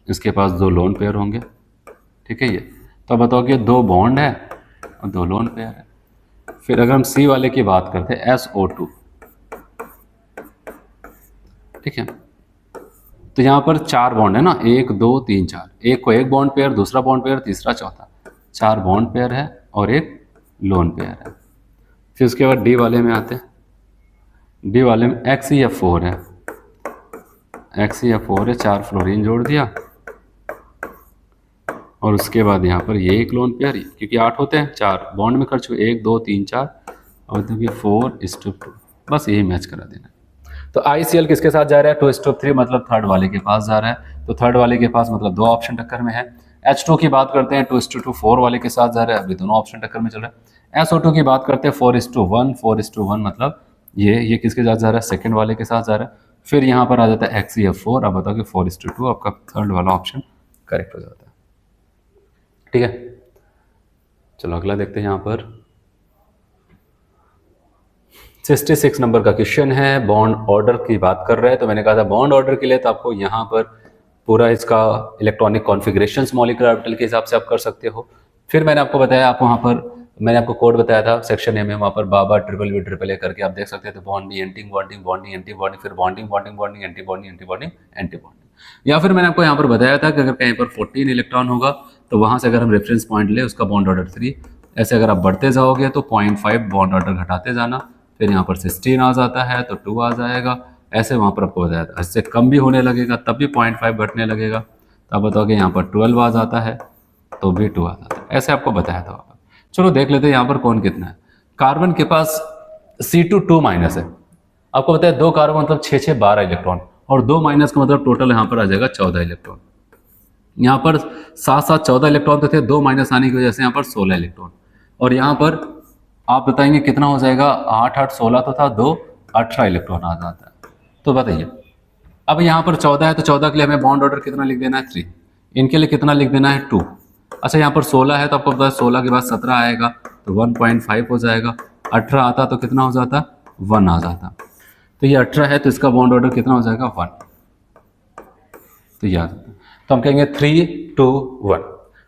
इसके पास 2 लोन पेयर होंगे, ठीक है। ये तो बताओ कि 2 बॉन्ड है और 2 लोन पेयर है। फिर अगर हम सी वाले की बात करते हैं, SO2, ठीक है, तो यहाँ पर 4 बॉन्ड है ना, 1 2 3 4, एक को एक बॉन्ड पेयर, दूसरा बॉन्ड पेयर, तीसरा चौथा, 4 बॉन्ड पेयर है और एक लोन पेयर है। फिर उसके बाद डी वाले में आते हैं, डी वाले में XeF4 है, XeF4 है, 4 फ्लोरीन जोड़ दिया, और उसके बाद यहाँ पर ये एक लोन पेयर, क्योंकि 8 होते हैं, 4 बॉन्ड में खर्च हुए, 1 2 3 4, और देखिए 4:2, बस यही मैच करा देना। तो ICl किसके साथ जा रहा है, 2:3, मतलब थर्ड वाले के पास जा रहा है, तो थर्ड वाले के पास मतलब 2 ऑप्शन टक्कर में है। H2 की बात करते हैं, 2:2 4 वाले के साथ जा रहा है, अभी दोनों ऑप्शन टक्कर में चल रहा है। SO2 की बात करते हैं 4:1, 4:1, मतलब ये किसके साथ जा रहा है, सेकंड वाले के साथ जा रहा है। फिर यहाँ पर आ जाता है XeF4, अब बताओ कि 4:2, आपका थर्ड वाला ऑप्शन करेक्ट हो जाता है, ठीक है। चलो अगला देखते हैं। यहाँ पर 66 नंबर का क्वेश्चन है, बॉन्ड ऑर्डर की बात कर रहे हैं। तो मैंने कहा था बॉन्ड ऑर्डर के लिए तो आपको यहाँ पर पूरा इसका इलेक्ट्रॉनिक कॉन्फ़िगरेशंस मॉलिक्यूलर ऑर्बिटल के हिसाब से आप कर सकते हो। फिर मैंने आपको बताया, आप वहाँ पर मैंने आपको कोड बताया था सेक्शन ए में, वहाँ पर बाबा BBB करके आप देख सकते थे, bonding anti bonding, bonding anti bonding, फिर bonding bonding bonding, anti bonding anti bonding, anti bonding. या फिर मैंने आपको यहाँ पर बताया था कि अगर कहीं पर 14 इलेक्ट्रॉन होगा तो वहाँ से अगर हम रेफरेंस पॉइंट ले, उसका बॉन्ड ऑर्डर 3, ऐसे अगर आप बढ़ते जाओगे तो 0.5 बॉन्ड ऑर्डर घटाते जाना, फिर यहाँ पर 16 आ जाता है तो 2 आ जाएगा, ऐसे वहाँ पर आपको बताया था। इससे कम भी होने लगेगा तब भी 0.5 घटने लगेगा, तो आप बताओगे यहाँ पर 12 आ जाता है तो भी 2 आ जाता है, ऐसे आपको बताया था। चलो देख लेते हैं यहाँ पर कौन कितना है। कार्बन के पास C2 माइनस है, आपको बताया 2 कार्बन मतलब 6 6 12 इलेक्ट्रॉन, और 2 माइनस का मतलब टोटल यहाँ पर आ जाएगा 14 इलेक्ट्रॉन। यहाँ पर 7 14 इलेक्ट्रॉन तो थे, 2 माइनस आने की वजह से यहाँ पर 16 इलेक्ट्रॉन, और यहाँ पर आप बताएंगे कितना हो जाएगा, 8 8 16 तो था, 2 18 इलेक्ट्रॉन आ जाता है। तो बताइए, अब यहाँ पर 14 है तो 14 के लिए हमें बॉन्ड ऑर्डर कितना लिख देना है, 3, इनके लिए कितना लिख देना है, 2। अच्छा यहाँ पर 16 है तो आपको पता है 16 के बाद 17 आएगा तो 1.5 हो जाएगा, 18 आता तो कितना हो जाता, 1 आ जाता। तो ये 18 है तो इसका बॉन्ड ऑर्डर कितना हो जाएगा, 1, तो ये आ जाता। तो हम कहेंगे 3 2 1।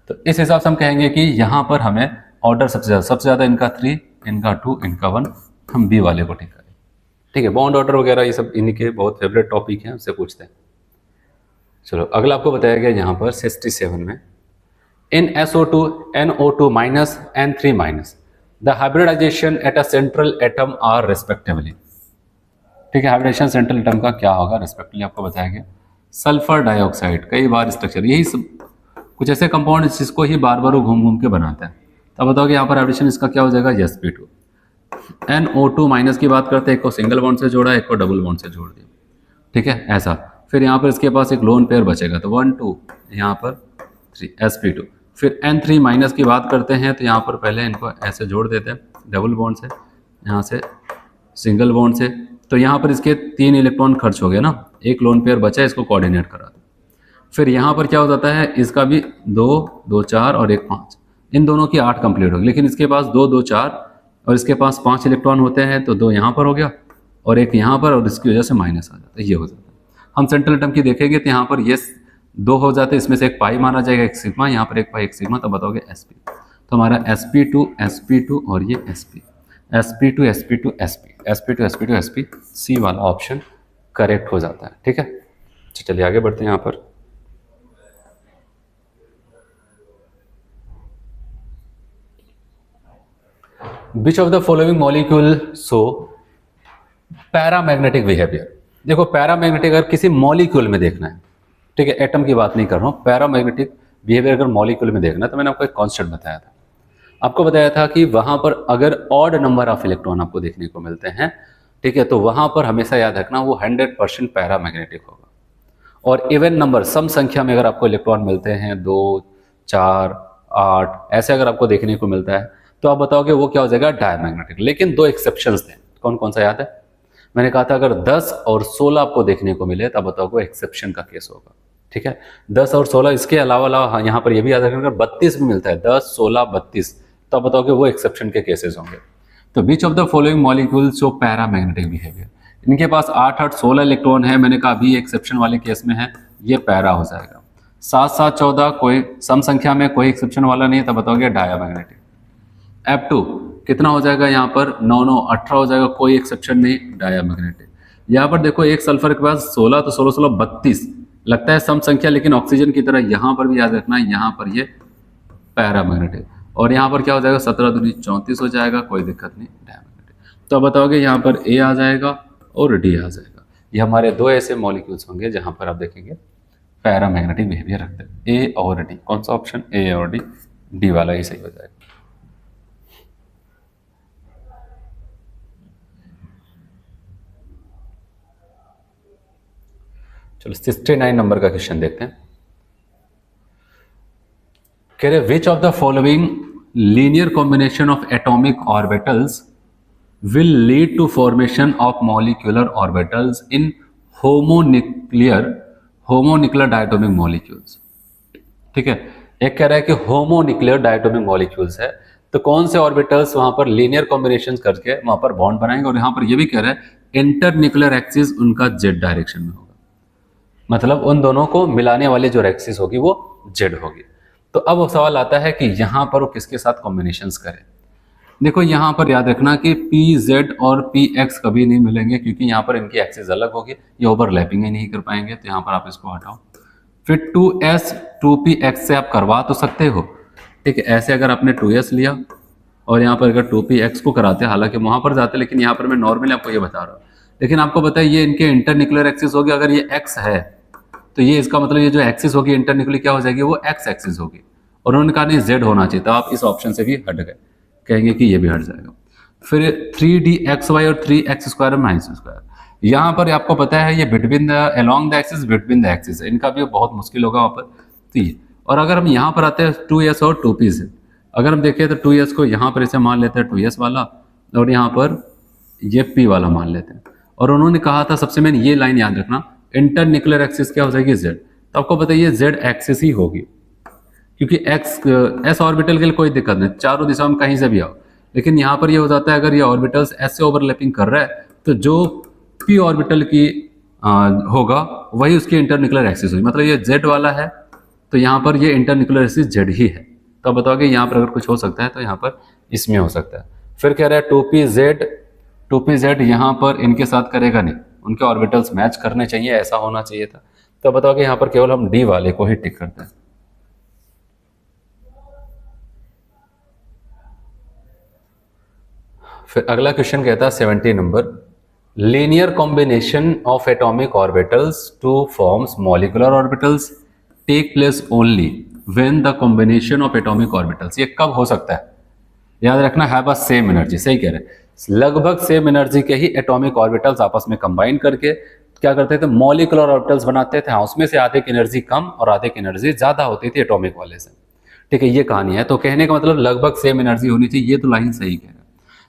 तो इस हिसाब से हम कहेंगे कि यहाँ पर हमें ऑर्डर सबसे ज़्यादा इनका 3, इनका 2, इनका 1, हम बी वाले को टिक करें, ठीक है। बॉन्ड ऑर्डर वगैरह ये सब इन्हीं के बहुत फेवरेट टॉपिक हैं, उससे पूछते हैं। चलो अगला आपको बताया गया यहाँ पर 67 में, in SO2 NO2 minus N3 minus the hybridization at a central atom are respectively, ठीक है। हाइब्रिडेशन सेंट्रल एटम का क्या होगा रेस्पेक्टिवली आपको बताया गया। सल्फर डाइऑक्साइड, कई बार स्ट्रक्चर, यही सब कुछ ऐसे कंपाउंड जिसको ही बार बार घूम घूम के बनाता है, तो अब बताओ कि यहाँ पर एडिशन इसका क्या हो जाएगा, sp2। NO2 माइनस की बात करते हैं, एक को सिंगल बॉन्ड से जोड़ा, एक को डबल बॉन्ड से जोड़ दिया, ठीक है ऐसा। फिर यहाँ पर इसके पास एक लोन पेयर बचेगा, तो 1 2 यहाँ पर 3 sp2। फिर N3 माइनस की बात करते हैं, तो यहाँ पर पहले इनको ऐसे जोड़ देते हैं डबल बॉन्ड से, यहाँ से सिंगल बॉन्ड से, तो यहाँ पर इसके 3 इलेक्ट्रॉन खर्च हो गए ना, एक लोन पेयर बचा है, इसको कोऑर्डिनेट करा दो। फिर यहाँ पर क्या हो जाता है, इसका भी 2 2 4 और 1 5, इन दोनों की 8 कंप्लीट होगी, लेकिन इसके पास 2 2 4 और इसके पास 5 इलेक्ट्रॉन होते हैं, तो 2 यहाँ पर हो गया और 1 यहाँ पर, और इसकी वजह से माइनस आ जाता है, ये हो जाता है। हम सेंट्रल एटम की देखेंगे तो यहाँ पर ये 2 हो जाते हैं, इसमें से एक पाई माना जाएगा, एक सिग्मा, यहाँ पर एक पाई एक सिग्मा, तो बताओगे sp। तो हमारा sp2 और ये sp2 sp सी वाला ऑप्शन करेक्ट हो जाता है, ठीक है। चलिए आगे बढ़ते हैं। यहाँ पर which of the following molecule show paramagnetic behaviour. देखो पैरामैग्नेटिक अगर किसी मॉलिक्यूल में देखना है, ठीक है, एटम की बात नहीं कर रहा हूँ, पैरामैग्नेटिक बिहेवियर अगर मॉलिक्यूल में देखना है, तो मैंने आपको एक कॉन्सेप्ट बताया था। आपको बताया था कि वहां पर अगर ऑड नंबर ऑफ इलेक्ट्रॉन आपको देखने को मिलते हैं, ठीक है, तो वहां पर हमेशा याद रखना वो 100% पैरामैग्नेटिक होगा। और इवन नंबर सम संख्या में अगर आपको इलेक्ट्रॉन मिलते हैं 2 4 8 ऐसे अगर आपको देखने को मिलता है, तो आप बताओगे वो क्या हो जाएगा, डायमैग्नेटिक। लेकिन 2 एक्सेप्शंस थे, कौन कौन सा याद है? मैंने कहा था अगर 10 और 16 आपको देखने को मिले तब बताओ वो एक्सेप्शन का केस होगा, ठीक है। 10 और 16 इसके अलावा हाँ, यहाँ पर ये भी याद रखना अगर 32 भी मिलता है, 10 16 32, तो आप बताओगे वो एक्सेप्शन के केसेस होंगे। तो विच of the following molecules show paramagnetic behaviour. इनके पास 8 8 16 इलेक्ट्रॉन है, मैंने कहा अभी एक्सेप्शन वाले केस में है, ये पैरा हो जाएगा। 7 7 14 कोई सम संख्या में कोई एक्सेप्शन वाला नहीं है, तब बताओगे डायमैग्नेटिक। F2 कितना हो जाएगा, यहाँ पर 9 9 18 हो जाएगा, कोई एक्सेप्शन नहीं, डायमैग्नेटिक। यहाँ पर देखो एक सल्फर के पास 16, तो 16 16 32 लगता है सम संख्या, लेकिन ऑक्सीजन की तरह यहाँ पर भी याद रखना है, यहाँ पर ये पैरामैग्नेटिक। और यहाँ पर क्या हो जाएगा, 17 दूनी 34 हो जाएगा, कोई दिक्कत नहीं, डायमैग्नेटिक। तो अब बताओगे यहाँ पर A आ जाएगा और D आ जाएगा। ये हमारे 2 ऐसे मॉलिक्यूल्स होंगे जहाँ पर आप देखेंगे पैरामैग्नेटिक बिहेवियर रखते हैं, A और D। कौन सा ऑप्शन, A और D वाला ही सही हो जाएगा। चलो 69 नंबर का क्वेश्चन देखते हैं। कह रहे which of the following linear combination of atomic orbitals will lead to formation of molecular orbitals in homonuclear diatomic molecules. ठीक है, एक कह रहा है कि होमोन्यूक्लियर डायटोमिक मॉलिक्यूल्स है, तो कौन से ऑर्बिटल्स वहां पर लीनियर कॉम्बिनेशन करके वहां पर बॉन्ड बनाएंगे। और यहां पर यह भी कह रहा है इंटरन्यूक्लियर एक्सिस उनका जेड डायरेक्शन में होगा, मतलब उन दोनों को मिलाने वाली जो एक्सिस होगी वो जेड होगी। तो अब सवाल आता है कि यहां पर वो किसके साथ कॉम्बिनेशंस करें। देखो यहां पर याद रखना कि PZ और PX कभी नहीं मिलेंगे, क्योंकि यहां पर इनकी एक्सिस अलग होगी, ये ओवरलैपिंग ही नहीं कर पाएंगे। तो यहां पर आप इसको हटाओ। फिर 2S 2PX से आप करवा तो सकते हो, ठीक है, ऐसे अगर आपने 2S लिया और यहाँ पर अगर 2PX को कराते, हालांकि वहां पर जाते, लेकिन यहाँ पर मैं नॉर्मली आपको ये बता रहा हूँ। लेकिन आपको पता है ये इनके इंटरन्यूक्लियर एक्सिस होगी, अगर ये X है तो ये इसका मतलब ये जो एक्सिस होगी इंटरन्यूक्लियर क्या हो जाएगी, वो X एक्सिस होगी। और उन्होंने कहा नहीं Z होना चाहिए, तो आप इस ऑप्शन से भी हट गए, कहेंगे कि ये भी हट जाएगा। फिर 3DXY और 3x² माइनस स्क्वायर, यहाँ पर आपको पता है ये between the along the axis, between the axis, इनका भी बहुत मुश्किल होगा वहाँ पर। तो ये, और अगर हम यहाँ पर आते हैं 2S और 2P से, अगर हम देखें तो 2S को यहाँ पर इसे मान लेते हैं 2S वाला, और यहाँ पर ये P वाला मान लेते हैं। और उन्होंने कहा था सबसे मेन ये लाइन याद रखना, इंटरन्यूक्लियर एक्सिस क्या हो जाएगी Z। तो आपको पता है ये Z एक्सिस ही होगी, क्योंकि S ऑर्बिटल के लिए कोई दिक्कत नहीं, चारों दिशाओं में कहीं से भी आओ। लेकिन यहाँ पर ये हो जाता है अगर ये ऑर्बिटल्स S से ओवरलैपिंग कर रहा है, तो जो P ऑर्बिटल की होगा वही उसकी इंटरन्यूक्लियर एक्सिस होगी, मतलब ये Z वाला है तो यहाँ पर ये इंटरन्यूक्लियर एक्सिस Z ही है। तो आप बताओगे यहाँ पर अगर कुछ हो सकता है तो यहाँ पर इसमें हो सकता है। फिर कह रहा है 2PZ यहाँ पर इनके साथ करेगा नहीं, उनके ऑर्बिटल्स मैच करने चाहिए, ऐसा होना चाहिए था। तो बताओगे यहाँ पर केवल हम D वाले को ही टिक करते हैं। फिर अगला क्वेश्चन कहता है 70 number, linear combination of atomic orbitals to forms molecular orbitals take place only when the combination of atomic orbitals. ये कब हो सकता है, याद रखना, हैव अ सेम एनर्जी, सही कह रहे हैं। लगभग सेम एनर्जी के ही एटॉमिक ऑर्बिटल्स आपस में कंबाइन करके क्या करते थे, मॉलिक्यूलर ऑर्बिटल्स बनाते थे। हाँ, उसमें से आधे की एनर्जी कम और आधे की एनर्जी ज्यादा होती थी एटॉमिक वाले से। ठीक है, ये कहानी है। तो कहने का मतलब लगभग सेम एनर्जी होनी चाहिए, ये तो लाइन सही कह रहे हैं।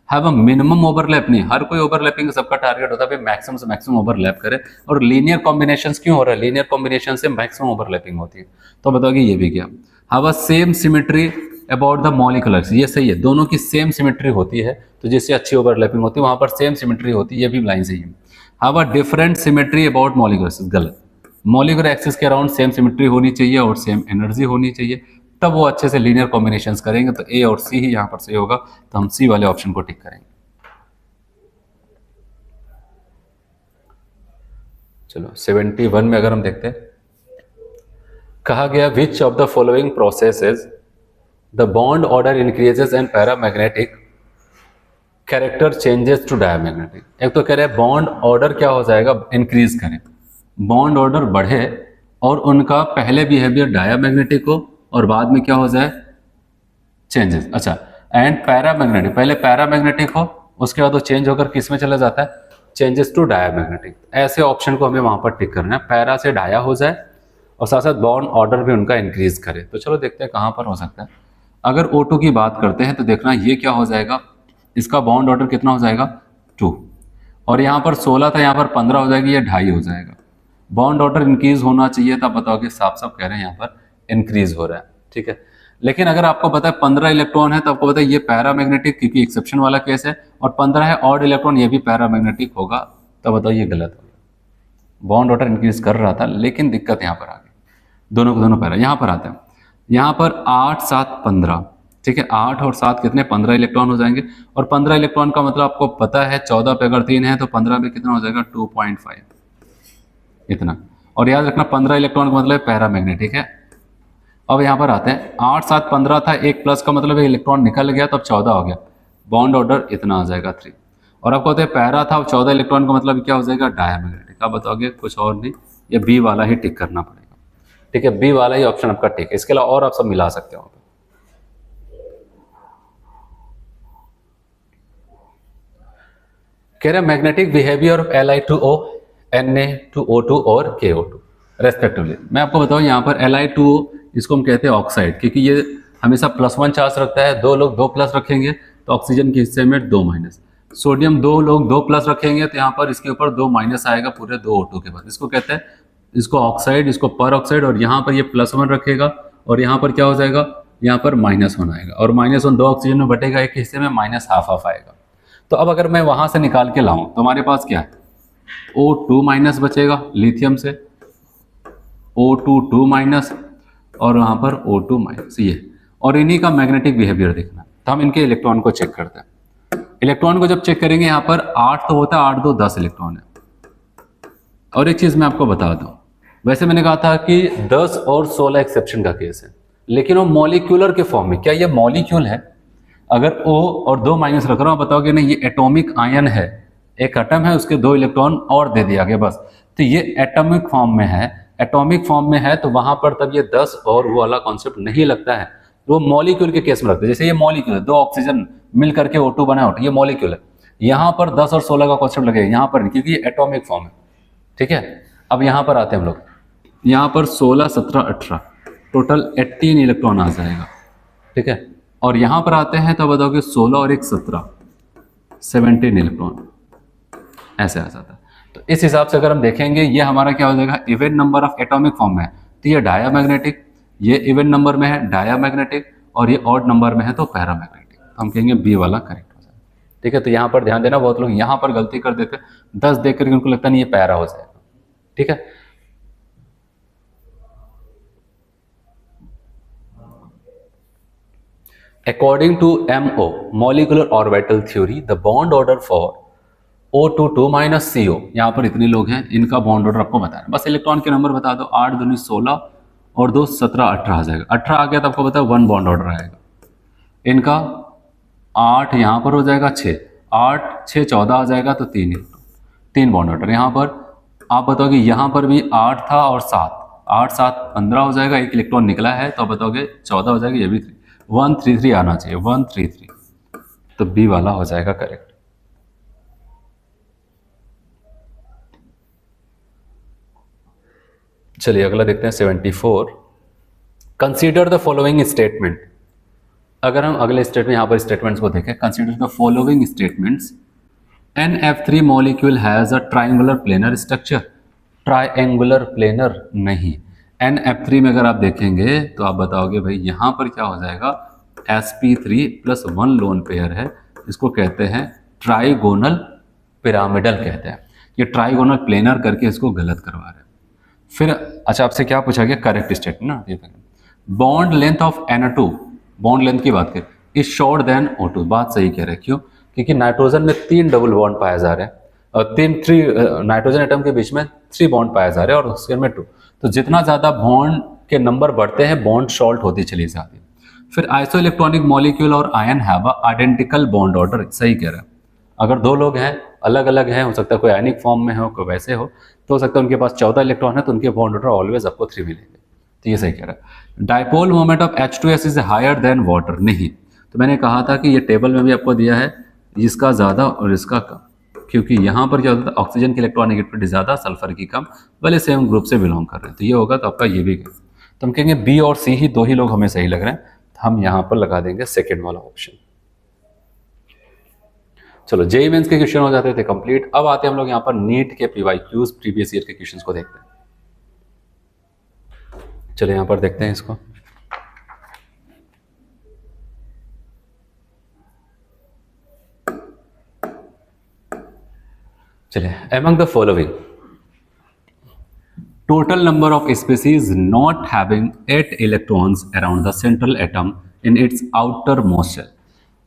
हैव अ मिनिमम ओवरलैप नहीं, हर कोई ओवरलैपिंग सबका टारगेट होता है मैक्सिमम से मैक्सिमम ओवरलैप करे। और लीनियर कॉम्बिनेशंस क्यों हो रहा है, लीनियर कॉम्बिनेशन से मैक्सिमम ओवरलैपिंग होती है। तो बताओगे ये भी क्या, have a same symmetry about the moleculars, ये सही है, दोनों की सेम सिमेट्री होती है तो जिससे अच्छी ओवरलैपिंग होती है वहां पर सेम सिमेट्री होती है, ये भी लाइन सही है। Have a different symmetry about moleculars, गलत। मॉलिक्यूलर एक्सिस के अराउंड सेम सिमेट्री होनी चाहिए और सेम एनर्जी होनी चाहिए, तब वो अच्छे से लीनियर कॉम्बिनेशंस करेंगे। तो ए और सी ही यहाँ पर सही होगा, तो हम सी वाले ऑप्शन को टिक करेंगे। चलो 71 में अगर हम देखते हैं, कहा गया which of the following processes the bond order increases and paramagnetic character changes to diamagnetic. एक तो कह रहे हैं बॉन्ड ऑर्डर क्या हो जाएगा, इंक्रीज करें, बॉन्ड ऑर्डर बढ़े और उनका पहले बिहेवियर डायमैग्नेटिक हो और बाद में क्या हो जाए, चेंजेस। अच्छा, एंड पैरामैग्नेटिक, पहले पैरामैग्नेटिक हो उसके बाद वो चेंज होकर किस में चला जाता है, चेंजेस टू डायमैग्नेटिक। ऐसे ऑप्शन को हमें वहां पर टिक करना है, पैरा से डाया हो जाए और साथ साथ बॉन्ड ऑर्डर भी उनका इंक्रीज करे। तो चलो देखते हैं कहां पर हो सकता है। अगर O2 की बात करते हैं तो देखना ये क्या हो जाएगा, इसका बॉन्ड ऑर्डर कितना हो जाएगा 2, और यहाँ पर 16 था, यहाँ पर 15 हो जाएगी, ये 2.5 हो जाएगा। बॉन्ड ऑर्डर इंक्रीज होना चाहिए, तब बताओ कि साफ साफ कह रहे हैं यहाँ पर इंक्रीज हो रहा है। ठीक है, लेकिन अगर आपको पता है 15 इलेक्ट्रॉन है तो आपको पता है ये पैरामैग्नेटिक, क्योंकि एक्सेप्शन वाला केस है, और 15 है ऑड इलेक्ट्रॉन, ये भी पैरामैग्नेटिक होगा, तब बताओ ये गलत होगा। बॉन्ड ऑर्डर इंक्रीज कर रहा था लेकिन दिक्कत यहाँ पर आ गई, दोनों को दोनों पैरा। यहाँ पर आते हैं, यहाँ पर 8 7 15, ठीक है, 8 और 7 कितने, 15 इलेक्ट्रॉन हो जाएंगे। और 15 इलेक्ट्रॉन का मतलब आपको पता है 14 पे अगर 3 है तो 15 पे कितना हो जाएगा 2.5 इतना। और याद रखना 15 इलेक्ट्रॉन का मतलब पैरामैग्नेटिक है। अब यहाँ पर आते हैं, 8 7 15 था, एक प्लस का मतलब एक इलेक्ट्रॉन निकल गया तो अब 14 हो गया, बॉन्ड ऑर्डर इतना आ जाएगा 3। और आपको होता है पैरा था, 14 इलेक्ट्रॉन का मतलब क्या हो जाएगा डायमैग्नेटिक। आप बताओगे कुछ और नहीं, ये बी वाला ही टिक करना पड़ेगा। ठीक है, बी वाला ही ऑप्शन आपका टिक है, इसके अलावा और आप सब मिला सकते हो। कह रहे हैं magnetic behaviour of Li2O, Na2O2 और KO2 रेस्पेक्टिवली। मैं आपको बताऊं यहाँ पर Li2O इसको हम कहते हैं ऑक्साइड, क्योंकि ये हमेशा +1 चार्ज रखता है। 2 लोग 2 प्लस रखेंगे तो ऑक्सीजन के हिस्से में 2 माइनस। सोडियम 2 लोग 2 प्लस रखेंगे तो यहाँ पर इसके ऊपर 2 माइनस आएगा पूरे 2 O2 के बाद। इसको कहते हैं, इसको ऑक्साइड, इसको पर ऑक्साइड। और यहाँ पर ये +1 रखेगा और यहाँ पर क्या हो जाएगा, यहाँ पर -1 आएगा, और -1 2 ऑक्सीजन में बटेगा, एक हिस्से में -½ आएगा। तो अब अगर मैं वहां से निकाल के लाऊं तो हमारे पास क्या है, O2 माइनस बचेगा लिथियम से, O2 2 माइनस, और वहां पर O2 माइनस, ये। और इन्हीं का मैग्नेटिक बिहेवियर देखना, तो हम इनके इलेक्ट्रॉन को चेक करते हैं। इलेक्ट्रॉन को जब चेक करेंगे यहाँ पर 8 तो होता है, 8 2 10 इलेक्ट्रॉन है। और एक चीज मैं आपको बता दूं, वैसे मैंने कहा था कि 10 और 16 एक्सेप्शन का केस है, लेकिन वो मॉलिक्यूलर के फॉर्म में, क्या ये मॉलिक्यूल है? अगर O और 2 माइनस रख रहा हूं, बताओगे नहीं ये एटॉमिक आयन है, एक एटम है उसके 2 इलेक्ट्रॉन और दे दिया गया बस। तो ये एटॉमिक फॉर्म में है, एटॉमिक फॉर्म में है, तो वहां पर तब ये 10 और वो वाला कॉन्सेप्ट नहीं लगता है। वो मॉलिक्यूल के केस में लगता है। जैसे ये मॉलिक्यूल है, 2 ऑक्सीजन मिल करके O2 बना, ये मॉलिक्यूल है। यहाँ पर 10 और 16 का कॉन्सेप्ट लगेगा, यहाँ पर नहीं, क्योंकि ये एटॉमिक फॉर्म है। ठीक है, अब यहाँ पर आते हैं हम लोग, यहाँ पर 16 17 18 टोटल 18 इलेक्ट्रॉन आ जाएगा। ठीक है, और यहां पर आते हैं तो बताओगे 16 और 1 17 17 इलेक्ट्रॉन ऐसे आ जाता है। तो इस हिसाब से अगर हम देखेंगे ये हमारा क्या हो जाएगा, even number of atomic form में है तो ये डायामैग्नेटिक, ये इवन नंबर में है डायामैग्नेटिक, और ये ऑड नंबर में है तो पैरामैग्नेटिक। तो हम कहेंगे बी वाला करेक्ट हो जाएगा। ठीक है, तो यहाँ पर ध्यान देना, बहुत लोग यहाँ पर गलती कर देते, 10 देख करके उनको लगता नहीं ये पैरा हो जाएगा। ठीक है, According to MO, molecular orbital theory, the bond order for O2 2 minus CO, यहाँ पर इतने लोग हैं, इनका बॉन्ड ऑर्डर आपको बताना, बस इलेक्ट्रॉन के नंबर बता दो, 8 दूनी 16 और 2 17 18 आ जाएगा। 18 आ गया तो आपको पता है 1 बॉन्ड ऑर्डर आएगा इनका। 8 यहाँ पर हो जाएगा, 6 8 6 14 आ जाएगा तो 3 बॉन्ड ऑर्डर। यहाँ पर आप बताओगे, यहाँ पर भी 8 था और 7, 8 7 15 हो जाएगा, एक इलेक्ट्रॉन निकला है तो आप बताओगे 14 हो जाएगा, ये भी 1 3 3 आना चाहिए, 1 3 3। तो बी वाला हो जाएगा करेक्ट। चलिए अगला देखते हैं 74। Consider the following statement. अगर हम अगले स्टेटमेंट यहाँ पर स्टेटमेंट्स को देखें, consider the following statements. NF3 molecule has a triangular planar structure. Triangular planar नहीं। NF3 में अगर आप देखेंगे तो आप बताओगे भाई यहाँ पर क्या हो जाएगा, sp3 प्लस 1 लोन पेयर है, इसको कहते हैं ट्राइगोनल पिरामिडल कहते हैं। ये ट्राइगोनल प्लेनर करके इसको गलत करवा रहे हैं। फिर अच्छा आपसे क्या पूछा गया, करेक्ट स्टेटमेंट ना। Bond length of NO2, bond length की बात करें, इज शॉर्ट देन O2। बात सही कह रहे हैं, क्यों? क्योंकि नाइट्रोजन में 3 डबल बॉन्ड पाए जा रहे हैं और 3 नाइट्रोजन एटम के बीच में 3 बॉन्ड पाए जा रहे हैं और ऑक्सीजन में 2। तो जितना ज़्यादा बॉन्ड के नंबर बढ़ते हैं बॉन्ड शॉर्ट होती चली जाती है। फिर आइसो इलेक्ट्रॉनिक मॉलिक्यूल और ion have a identical bond order. सही कह रहे हैं। अगर 2 लोग हैं अलग अलग हैं, हो सकता है कोई आयनिक फॉर्म में हो कोई वैसे हो, तो हो सकता है उनके पास 14 इलेक्ट्रॉन है तो उनके बॉन्ड ऑर्डर ऑलवेज आपको 3 मिलेंगे। तो ये सही कह रहा है। Dipole moment of H2S is higher than water. नहीं, तो मैंने कहा था कि ये टेबल में भी आपको दिया है, इसका ज़्यादा और इसका कम, क्योंकि यहाँ पर क्या होता है, ऑक्सीजन की इलेक्ट्रॉनिक ज़्यादा, सल्फर की कम, भले सेम ग्रुप से बिलोंग कर रहे हैं। तो ये होगा, तो आपका ये भी। तो हम कहेंगे बी और सी ही 2 ही लोग हमें सही लग रहे हैं, तो हम यहाँ पर लगा देंगे सेकेंड वाला ऑप्शन। चलो जेईई मेंस के क्वेश्चन हो जाते थे कंप्लीट। अब आते हैं हम लोग यहाँ पर नीट के PYQs प्रीवियस ईयर के क्वेश्चंस को देखते हैं। चलो यहाँ पर देखते हैं इसको। चलिए, among the following total number of species not having 8 electrons around the central atom in its outermost shell,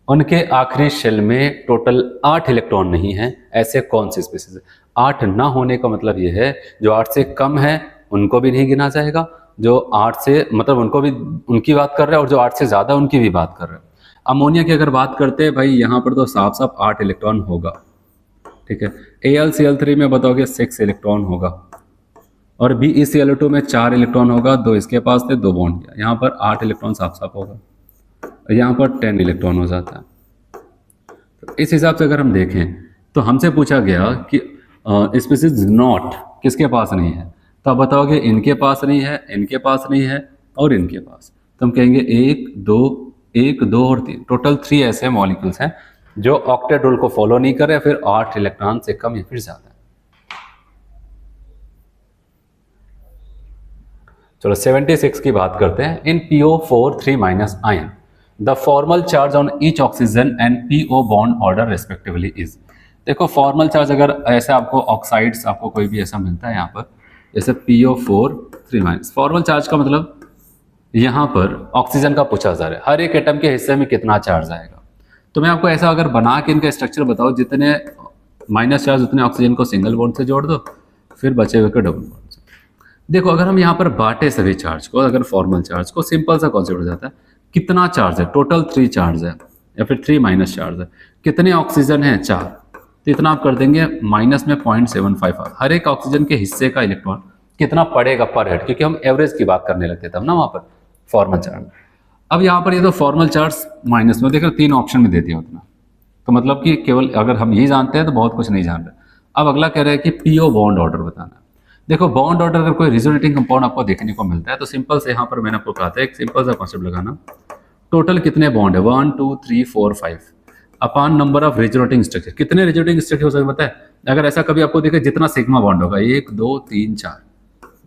उनके आखिरी शेल में टोटल 8 इलेक्ट्रॉन नहीं है, ऐसे कौन सी स्पीसीज है? 8 ना होने का मतलब ये है जो 8 से कम है उनको भी नहीं गिना जाएगा, जो 8 से मतलब उनको भी, उनकी बात कर रहे हैं, और जो 8 से ज़्यादा उनकी भी बात कर रहे हैं। अमोनिया की अगर बात करते हैं भाई, यहाँ पर तो साफ साफ 8 इलेक्ट्रॉन होगा, ठीक है। AlCl3 में बताओगे 6 इलेक्ट्रॉन होगा, और BeCl2 में 4 इलेक्ट्रॉन होगा, 2 इसके पास थे, 2 बॉन्ड किया, यहाँ पर 8 इलेक्ट्रॉन साफ साफ होगा, यहाँ पर 10 इलेक्ट्रॉन हो जाता है। तो इस हिसाब से अगर हम देखें तो हमसे पूछा गया कि स्पीसीज नॉट किसके पास नहीं है, तो आप बताओगे इनके पास नहीं है, इनके पास नहीं है और इनके पास। तो हम कहेंगे 1 2 और 3, टोटल 3 ऐसे मॉलिक्यूल्स हैं जो ऑक्टेट रूल को फॉलो नहीं कर रहे, फिर 8 इलेक्ट्रॉन से कम या फिर ज्यादा। चलो 76 की बात करते हैं। इन PO4 3- ion the formal charge on each oxygen and PO bond order respectively is. देखो फॉर्मल चार्ज अगर ऐसा आपको ऑक्साइड्स आपको कोई भी ऐसा मिलता है यहाँ पर, जैसे PO4 3-, फॉर्मल चार्ज का मतलब यहाँ पर ऑक्सीजन का पूछा जा रहा है, हर एक एटम के हिस्से में कितना चार्ज आएगा। तो मैं आपको ऐसा अगर बना के इनका स्ट्रक्चर बताऊँ, जितने माइनस चार्ज उतने ऑक्सीजन को सिंगल बॉन्ड से जोड़ दो, फिर बचे हुए को डबल बॉन्ड से। देखो अगर हम यहाँ पर बांटे सभी चार्ज को, अगर फॉर्मल चार्ज को, सिंपल सा कॉन्सेप्ट हो जाता है, कितना चार्ज है, टोटल 3 चार्ज है या फिर 3- चार्ज है, कितने ऑक्सीजन है 4, तो इतना आप कर देंगे माइनस में 0.75, हर एक ऑक्सीजन के हिस्से का इलेक्ट्रॉन कितना पड़ेगा पर हेड, क्योंकि हम एवरेज की बात करने लगते तब ना वहाँ पर फॉर्मल चार्ज। अब यहाँ पर ये तो फॉर्मल चार्ज माइनस में, देखो 3 ऑप्शन में देती है उतना, तो मतलब कि केवल अगर हम यही जानते हैं तो बहुत कुछ नहीं जान रहे। अब अगला कह रहा है कि PO बॉन्ड ऑर्डर बताना। देखो बॉन्ड ऑर्डर अगर कोई रिजोनेटिंग कंपाउंड आपको देखने को मिलता है तो सिंपल से यहाँ पर मैंने आपको कहा था एक सिंपल सा कॉन्सेप्ट लगाना, टोटल कितने बॉन्ड है 1 2 3 4 5 upon number of resonating structure, कितने रिजोनेटिंग स्ट्रक्चर हो सकते हैं पता है? अगर ऐसा कभी आपको दिखे जितना सिग्मा बॉन्ड होगा 1 2 3 4,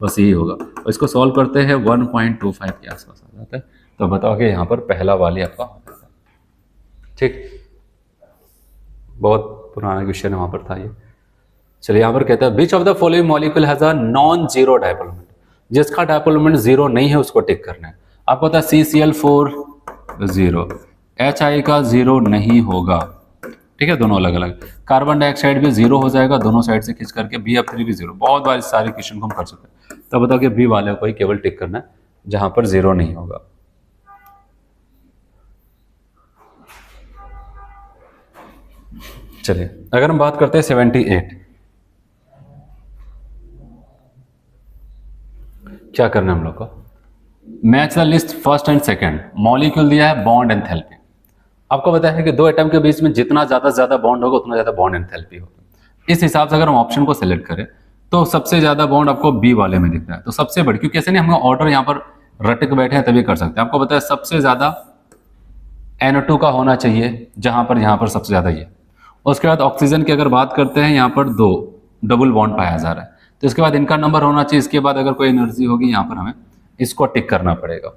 बस यही होगा, और इसको सॉल्व करते हैं 1.25 के आसपास आ जाता है। तो बताओगे यहाँ पर पहला वाली आपका हो जाता है, ठीक। बहुत पुराना क्वेश्चन वहाँ पर था ये। चलिए यहाँ पर कहता है which of the following molecule has a non zero dipole moment, जिसका डायपोल मोमेंट 0 नहीं है उसको टिक करना है। आपको पता है CCl4 0, HI का 0 नहीं होगा, ठीक है, दोनों अलग अलग। कार्बन डाइऑक्साइड भी 0 हो जाएगा दोनों साइड से खींच करके, BF3 भी 0। बहुत बार इस सारे क्वेश्चन को हम कर चुके हैं। तो बताओ कि बी वाले को ही केवल टिक करना है जहां पर 0 नहीं होगा। चलिए अगर हम बात करते हैं 78, क्या करना है हम लोग को? Match the list first and second, molecule दिया है, बॉन्ड एंथैल्पी। आपको पता है कि दो एटम के बीच में जितना ज़्यादा से ज़्यादा बॉन्ड होगा उतना ज़्यादा बॉन्ड एंथैल्पी होगा। इस हिसाब से अगर हम ऑप्शन को सिलेक्ट करें तो सबसे ज़्यादा बॉन्ड आपको बी वाले में दिख रहा है। तो सबसे बड़ी, क्योंकि ऐसे नहीं हम ऑर्डर यहाँ पर रट के बैठे हैं तभी कर सकते हैं। आपको पता है सबसे ज़्यादा NO2 का होना चाहिए, जहाँ पर सबसे ज़्यादा ये। उसके बाद ऑक्सीजन की अगर बात करते हैं, यहाँ पर 2 डबल बॉन्ड पाया जा रहा है, तो इसके बाद इनका नंबर होना चाहिए। इसके बाद अगर कोई एनर्जी होगी यहाँ पर हमें इसको टिक करना पड़ेगा,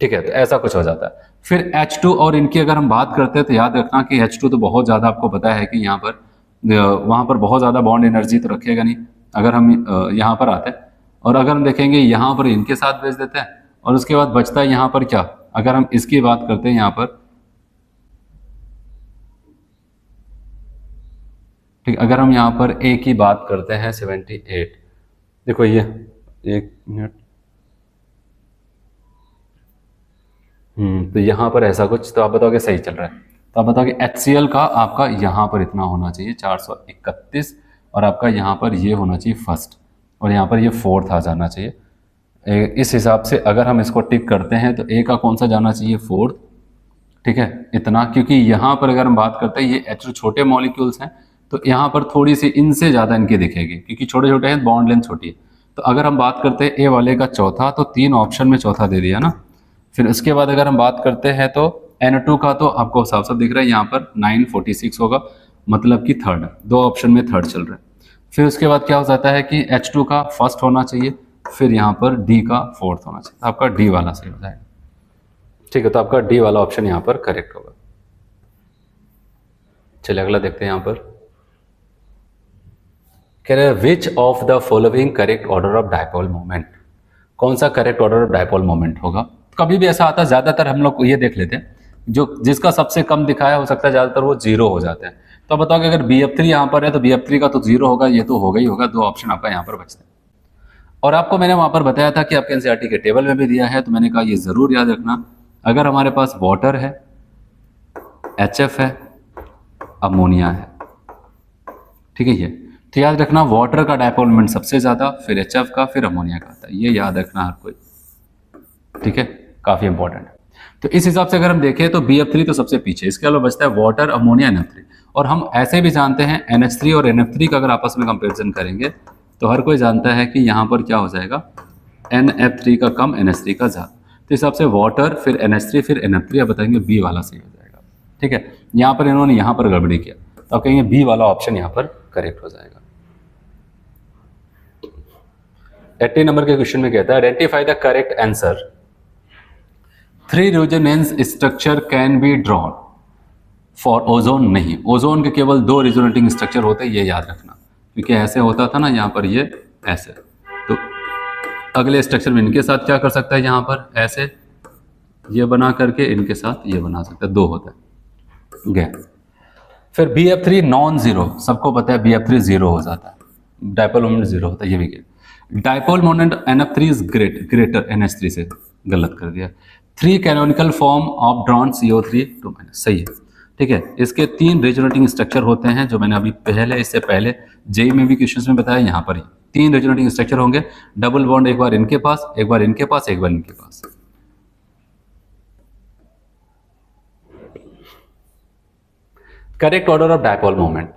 ठीक है। तो ऐसा कुछ हो जाता है। फिर H2 और इनकी अगर हम बात करते हैं तो याद रखना कि H2 तो बहुत ज़्यादा, आपको पता है कि यहाँ पर वहाँ पर बहुत ज़्यादा बॉन्ड एनर्जी तो रखेगा नहीं। अगर हम यहाँ पर आते हैं और अगर हम देखेंगे यहाँ पर इनके साथ भेज देते हैं और उसके बाद बचता है यहाँ पर क्या, अगर हम इसकी बात करते हैं यहाँ पर, ठीक, अगर हम यहाँ पर ए की बात करते हैं 78, देखो ये एक मिनट, तो यहाँ पर ऐसा कुछ, तो आप बताओगे सही चल रहा है, तो आप बताओगे HCl का आपका यहाँ पर इतना होना चाहिए 431 और आपका यहाँ पर ये होना चाहिए फर्स्ट और यहाँ पर ये फोर्थ आ जाना चाहिए। इस हिसाब से अगर हम इसको टिक करते हैं तो ए का कौन सा जाना चाहिए, फोर्थ, ठीक है, इतना। क्योंकि यहाँ पर अगर हम बात करते हैं ये H2 छोटे मॉलिक्यूल्स हैं तो यहाँ पर थोड़ी सी इनसे ज़्यादा इनकी दिखेगी क्योंकि छोटे छोटे हैं, बॉन्ड लेंथ छोटी है। तो अगर हम बात करते हैं ए वाले का चौथा, तो 3 ऑप्शन में चौथा दे दिया ना। फिर उसके बाद अगर हम बात करते हैं तो NO2 का तो आपको साफ साफ दिख रहा है यहाँ पर 946 होगा, मतलब कि थर्ड, 2 ऑप्शन में थर्ड चल रहा है। फिर उसके बाद क्या हो जाता है कि H2 का फर्स्ट होना चाहिए, फिर यहाँ पर D का फोर्थ होना चाहिए, आपका D वाला सही हो जाएगा, ठीक है। तो आपका D वाला ऑप्शन यहाँ पर करेक्ट होगा। चलिए अगला देखते हैं। यहाँ पर कह रहे हैं विच of the following correct order of dipole moment, कौन सा correct order of dipole moment होगा। कभी भी ऐसा आता है, ज़्यादातर हम लोग ये देख लेते हैं जो जिसका सबसे कम दिखाया हो सकता है ज़्यादातर वो 0 हो जाते हैं। तो बताओ कि अगर BF3 यहाँ पर है तो BF3 का तो 0 होगा, ये तो होगा ही होगा। 2 ऑप्शन आपका यहाँ पर बचते हैं। और आपको मैंने वहाँ पर बताया था कि आपके NCERT के टेबल में भी दिया है, तो मैंने कहा ये ज़रूर याद रखना, अगर हमारे पास वाटर है, HF है, अमोनिया है, ठीक है, ये तो याद रखना वाटर का डायपोल मोमेंट सबसे ज़्यादा, फिर HF का, फिर अमोनिया का आता है, ये याद रखना हर कोई, ठीक है, काफ़ी इंपॉर्टेंट है। तो इस हिसाब से अगर हम देखें तो BF3 तो सबसे पीछे, इसके अलावा बचता है वाटर, अमोनिया, NF3। और हम ऐसे भी जानते हैं NH3 और NF3 का अगर आपस में कंपेरिजन करेंगे तो हर कोई जानता है कि यहाँ पर क्या हो जाएगा, NF3 का कम, NH3 का ज़्यादा। तो इस हिसाब से वाटर, फिर NH3, फिर NF3, आप बताएंगे B वाला सही हो जाएगा, ठीक है। यहाँ पर इन्होंने यहाँ पर गड़बड़ी किया तो आप कहेंगे B वाला ऑप्शन यहाँ पर करेक्ट हो जाएगा। 80 नंबर के क्वेश्चन में कहता है identify the correct answer, 3 resonance structure can be drawn for ozone. नहीं, ओजोन के केवल 2 रेजोनेटिंग स्ट्रक्चर होते हैं, ये याद रखना, क्योंकि ऐसे होता था ना यहाँ पर, ये ऐसे, तो अगले स्ट्रक्चर में इनके साथ क्या कर सकता है, यहाँ पर ऐसे ये बना करके इनके साथ ये बना सकता है, 2 होता है, गया। फिर BF3 नॉन जीरो, सबको पता है BF3 0 हो जाता है, डायपोल मोमेंट 0 होता है, ये भी गया। Dipole moment NF3 is greater NH3 से, गलत कर दिया। 3 canonical form of drawn CO3 2 minus, सही है, ठीक है। इसके 3 रेजोनेटिंग स्ट्रक्चर होते हैं, जो मैंने अभी इससे पहले जेई में भी क्वेश्चंस में बताया, यहाँ पर ही 3 रेजोनेटिंग स्ट्रक्चर होंगे, डबल बॉन्ड एक बार इनके पास, एक बार इनके पास, एक बार इनके पास। Correct order of dipole moment,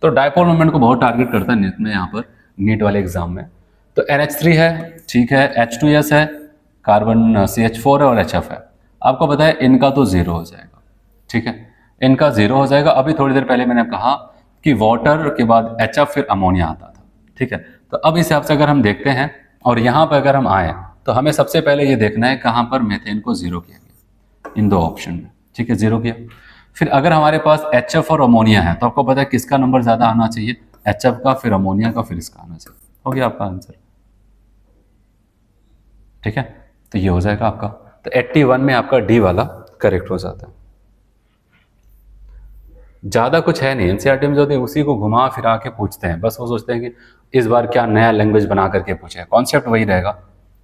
तो डायपोल मोमेंट को बहुत टारगेट करता है नीट में, यहाँ पर नीट वाले एग्जाम में। तो NH3 है, ठीक है, H2S है, कार्बन CH4 है और HF है। आपको पता है इनका तो 0 हो जाएगा, ठीक है, इनका 0 हो जाएगा। अभी थोड़ी देर पहले मैंने कहा कि वाटर के बाद HF फिर अमोनिया आता था, ठीक है। तो अब इस हिसाब से अगर हम देखते हैं और यहाँ पर अगर हम आए तो हमें सबसे पहले ये देखना है कहाँ पर मीथेन को 0 किया गया, इन 2 ऑप्शन में, ठीक है, 0 किया। फिर अगर हमारे पास HF और अमोनिया है तो आपको पता है किसका नंबर ज़्यादा आना चाहिए, HF का, फिर अमोनिया का, फिर इसका आना चाहिए। हो गया आपका आंसर, ठीक है। तो ये हो जाएगा आपका, तो 81 में आपका D वाला करेक्ट हो जाता है। ज़्यादा कुछ है नहीं, NCERT में जो होते हैं उसी को घुमा फिरा के पूछते हैं, बस वो सोचते हैं कि इस बार क्या नया लैंग्वेज बना करके पूछे, कॉन्सेप्ट वही रहेगा,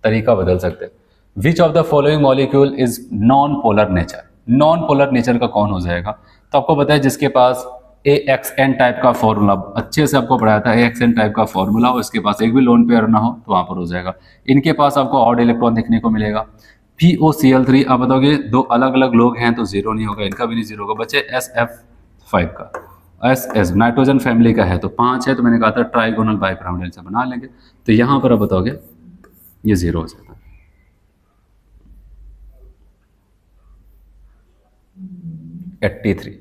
तरीका बदल सकते हैं। विच of the following molecule is non polar nature, non polar nature का कौन हो जाएगा, तो आपको पता है जिसके पास AXN टाइप का फॉर्मूला, अच्छे से आपको पढ़ाया था, AXN टाइप का फॉर्मूला हो, इसके पास एक भी लोन पेयर ना हो तो वहाँ पर हो जाएगा। इनके पास आपको ऑड इलेक्ट्रॉन देखने को मिलेगा, POCl3, आप बताओगे दो अलग अलग लोग हैं तो जीरो नहीं होगा, इनका भी नहीं जीरो होगा। बचे SF5 का, SS नाइट्रोजन फैमिली का है तो 5 है, तो मैंने कहा था ट्राइगोनल बाइपिरामिडल से बना लेंगे, तो यहां पर आप बताओगे ये जीरो हो जाता है। (83)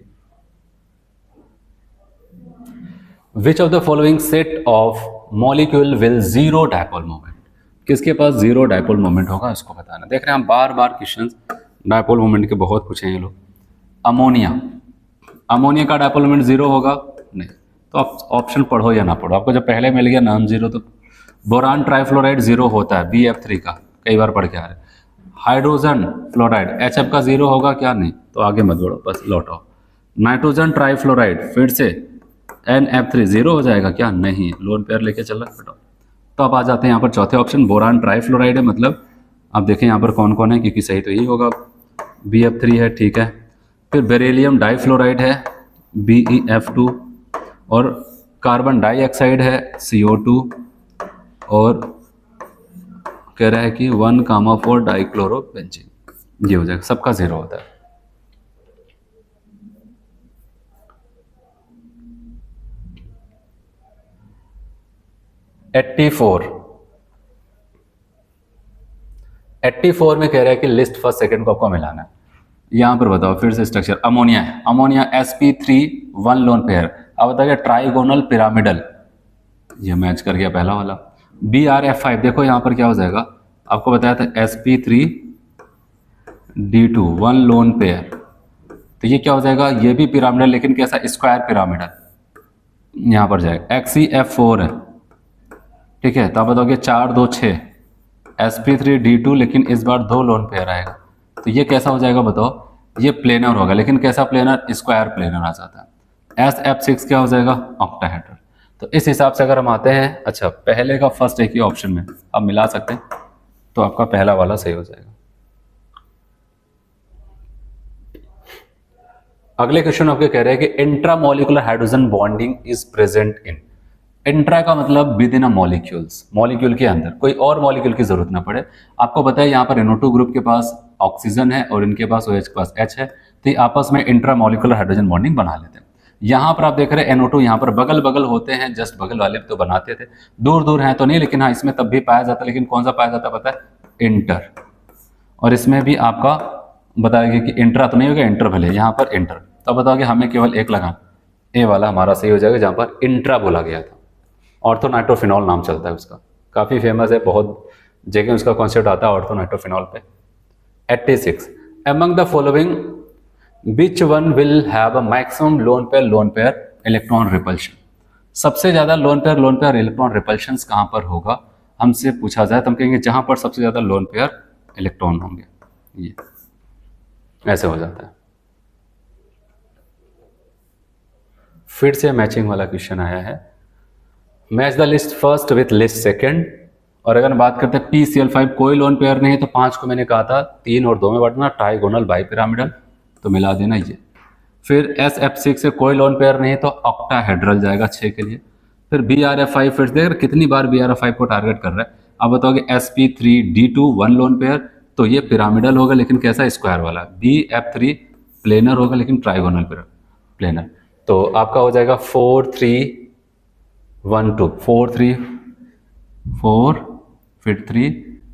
विच of the following set of molecule will zero dipole moment, किसके पास जीरो डायपोल मोमेंट होगा उसको बताना। देख रहे हैं हम बार बार क्वेश्चन डायपोल मोमेंट के बहुत पूछे हैं ये लोग। अमोनिया, अमोनिया का डायपोल मोमेंट जीरो होगा नहीं, तो आप ऑप्शन पढ़ो या ना पढ़ो, आपको जब पहले मिल गया नाम जीरो तो। बोरान ट्राइफ्लोराइड जीरो होता है BF3 का, कई बार पढ़ के आ रहे। हाइड्रोजन फ्लोराइड HF का जीरो होगा क्या, नहीं, तो आगे मत बढ़ो, बस लौटाओ। नाइट्रोजन ट्राइफ्लोराइड फिर से NF3 जीरो हो जाएगा क्या, नहीं, लोन पेयर लेके चल रहा है। तो आप आ जाते हैं यहाँ पर चौथे ऑप्शन, बोरान ट्राइफ्लोराइड है, मतलब आप देखें यहाँ पर कौन कौन है, क्योंकि सही तो यही होगा। BF3 है, ठीक है। फिर बेरिलियम डाइफ्लोराइड है BeF2, और कार्बन डाइऑक्साइड है CO2, और कह रहा है कि 1,4 डाइक्लोरोबेंजीन, ये हो जाएगा, सबका जीरो होता है। एट्टी फोर में कह रहा है कि लिस्ट फर्स्ट सेकंड को आपको मिलाना है। यहां पर बताओ फिर से स्ट्रक्चर, अमोनिया है, अमोनिया sp3 1 लोन पेयर, अब बताइए ट्राइगोनल पिरामिडल, ये मैच कर गया पहला वाला। BrF5 देखो यहां पर क्या हो जाएगा, आपको बताया था sp3d2 1 लोन पेयर, तो ये क्या हो जाएगा, ये भी पिरामिडल लेकिन कैसा, स्क्वायर पिरामिडल, यहां पर जाएगा। XeF4 है, ठीक है, तो आप बताओगे 4 2 6 sp3d2, लेकिन इस बार 2 लोन पेयर आएगा, तो ये कैसा हो जाएगा बताओ, ये प्लेनर होगा, लेकिन कैसा प्लेनर, स्क्वायर प्लेनर आ जाता है। SF6 क्या हो जाएगा, ऑक्टाहेड्रल। तो इस हिसाब से अगर हम आते हैं, अच्छा पहले का फर्स्ट एक ही ऑप्शन में आप मिला सकते हैं, तो आपका पहला वाला सही हो जाएगा। अगले क्वेश्चन आपके कह रहे हैं कि intramolecular hydrogen bonding is present in, intra का मतलब with in a molecules, molecule के अंदर, कोई और मॉलिक्यूल की जरूरत ना पड़े। आपको पता है यहाँ पर NO2 ग्रुप के पास ऑक्सीजन है और इनके पास OH के पास H है, तो ये आपस में इंट्रामोलिकुलर हाइड्रोजन बॉन्डिंग बना लेते हैं। यहाँ पर आप देख रहे हैं NO2 यहाँ पर बगल बगल होते हैं, जस्ट बगल वाले तो बनाते थे, दूर दूर हैं तो नहीं, लेकिन हाँ इसमें तब भी पाया जाता है, लेकिन कौन सा पाया जाता है पता है, इंटर। और इसमें भी आपका बताएगा कि इंट्रा तो नहीं होगा, इंटर भले, यहाँ पर इंटर, तो अब बताओगे हमें केवल एक लगा, ए वाला हमारा सही हो जाएगा, जहाँ पर इंट्रा बोला गया था। ऑर्थोनाइट्रोफिनॉल नाम चलता है उसका, काफ़ी फेमस है, बहुत जगह उसका कॉन्सेप्ट आता है ऑर्थोनाइट्रोफिनॉल पे। 86 among the following which one will have a maximum lone pair electron repulsion, सबसे ज़्यादा लोन पेयर इलेक्ट्रॉन रिपल्शन कहाँ पर होगा, हमसे पूछा जाए तो हम कहेंगे जहाँ पर सबसे ज़्यादा लोन पेयर इलेक्ट्रॉन होंगे, ये ऐसे हो जाता है। फिर से मैचिंग वाला क्वेश्चन आया है, match the list first with list second, और अगर बात करते हैं PCl5 कोई लोन पेयर नहीं है, तो 5 को मैंने कहा था 3 और 2 में बांटना, ट्राइगोनल बाइपिरामिडल, तो मिला देना ये। फिर SF6 से कोई लोन पेयर नहीं है तो ऑक्टाहेड्रल जाएगा 6 के लिए। फिर BrF5 फिर देख कितनी बार BrF5 को टारगेट कर रहा है, अब बताओगे sp3d2 1 लोन पेयर, तो ये पिरामिडल होगा लेकिन कैसा, स्क्वायर वाला। BF3 प्लेनर होगा लेकिन ट्राइगोनल प्लेनर, तो आपका हो जाएगा 4 3 1 2 4 3 4 फिर 3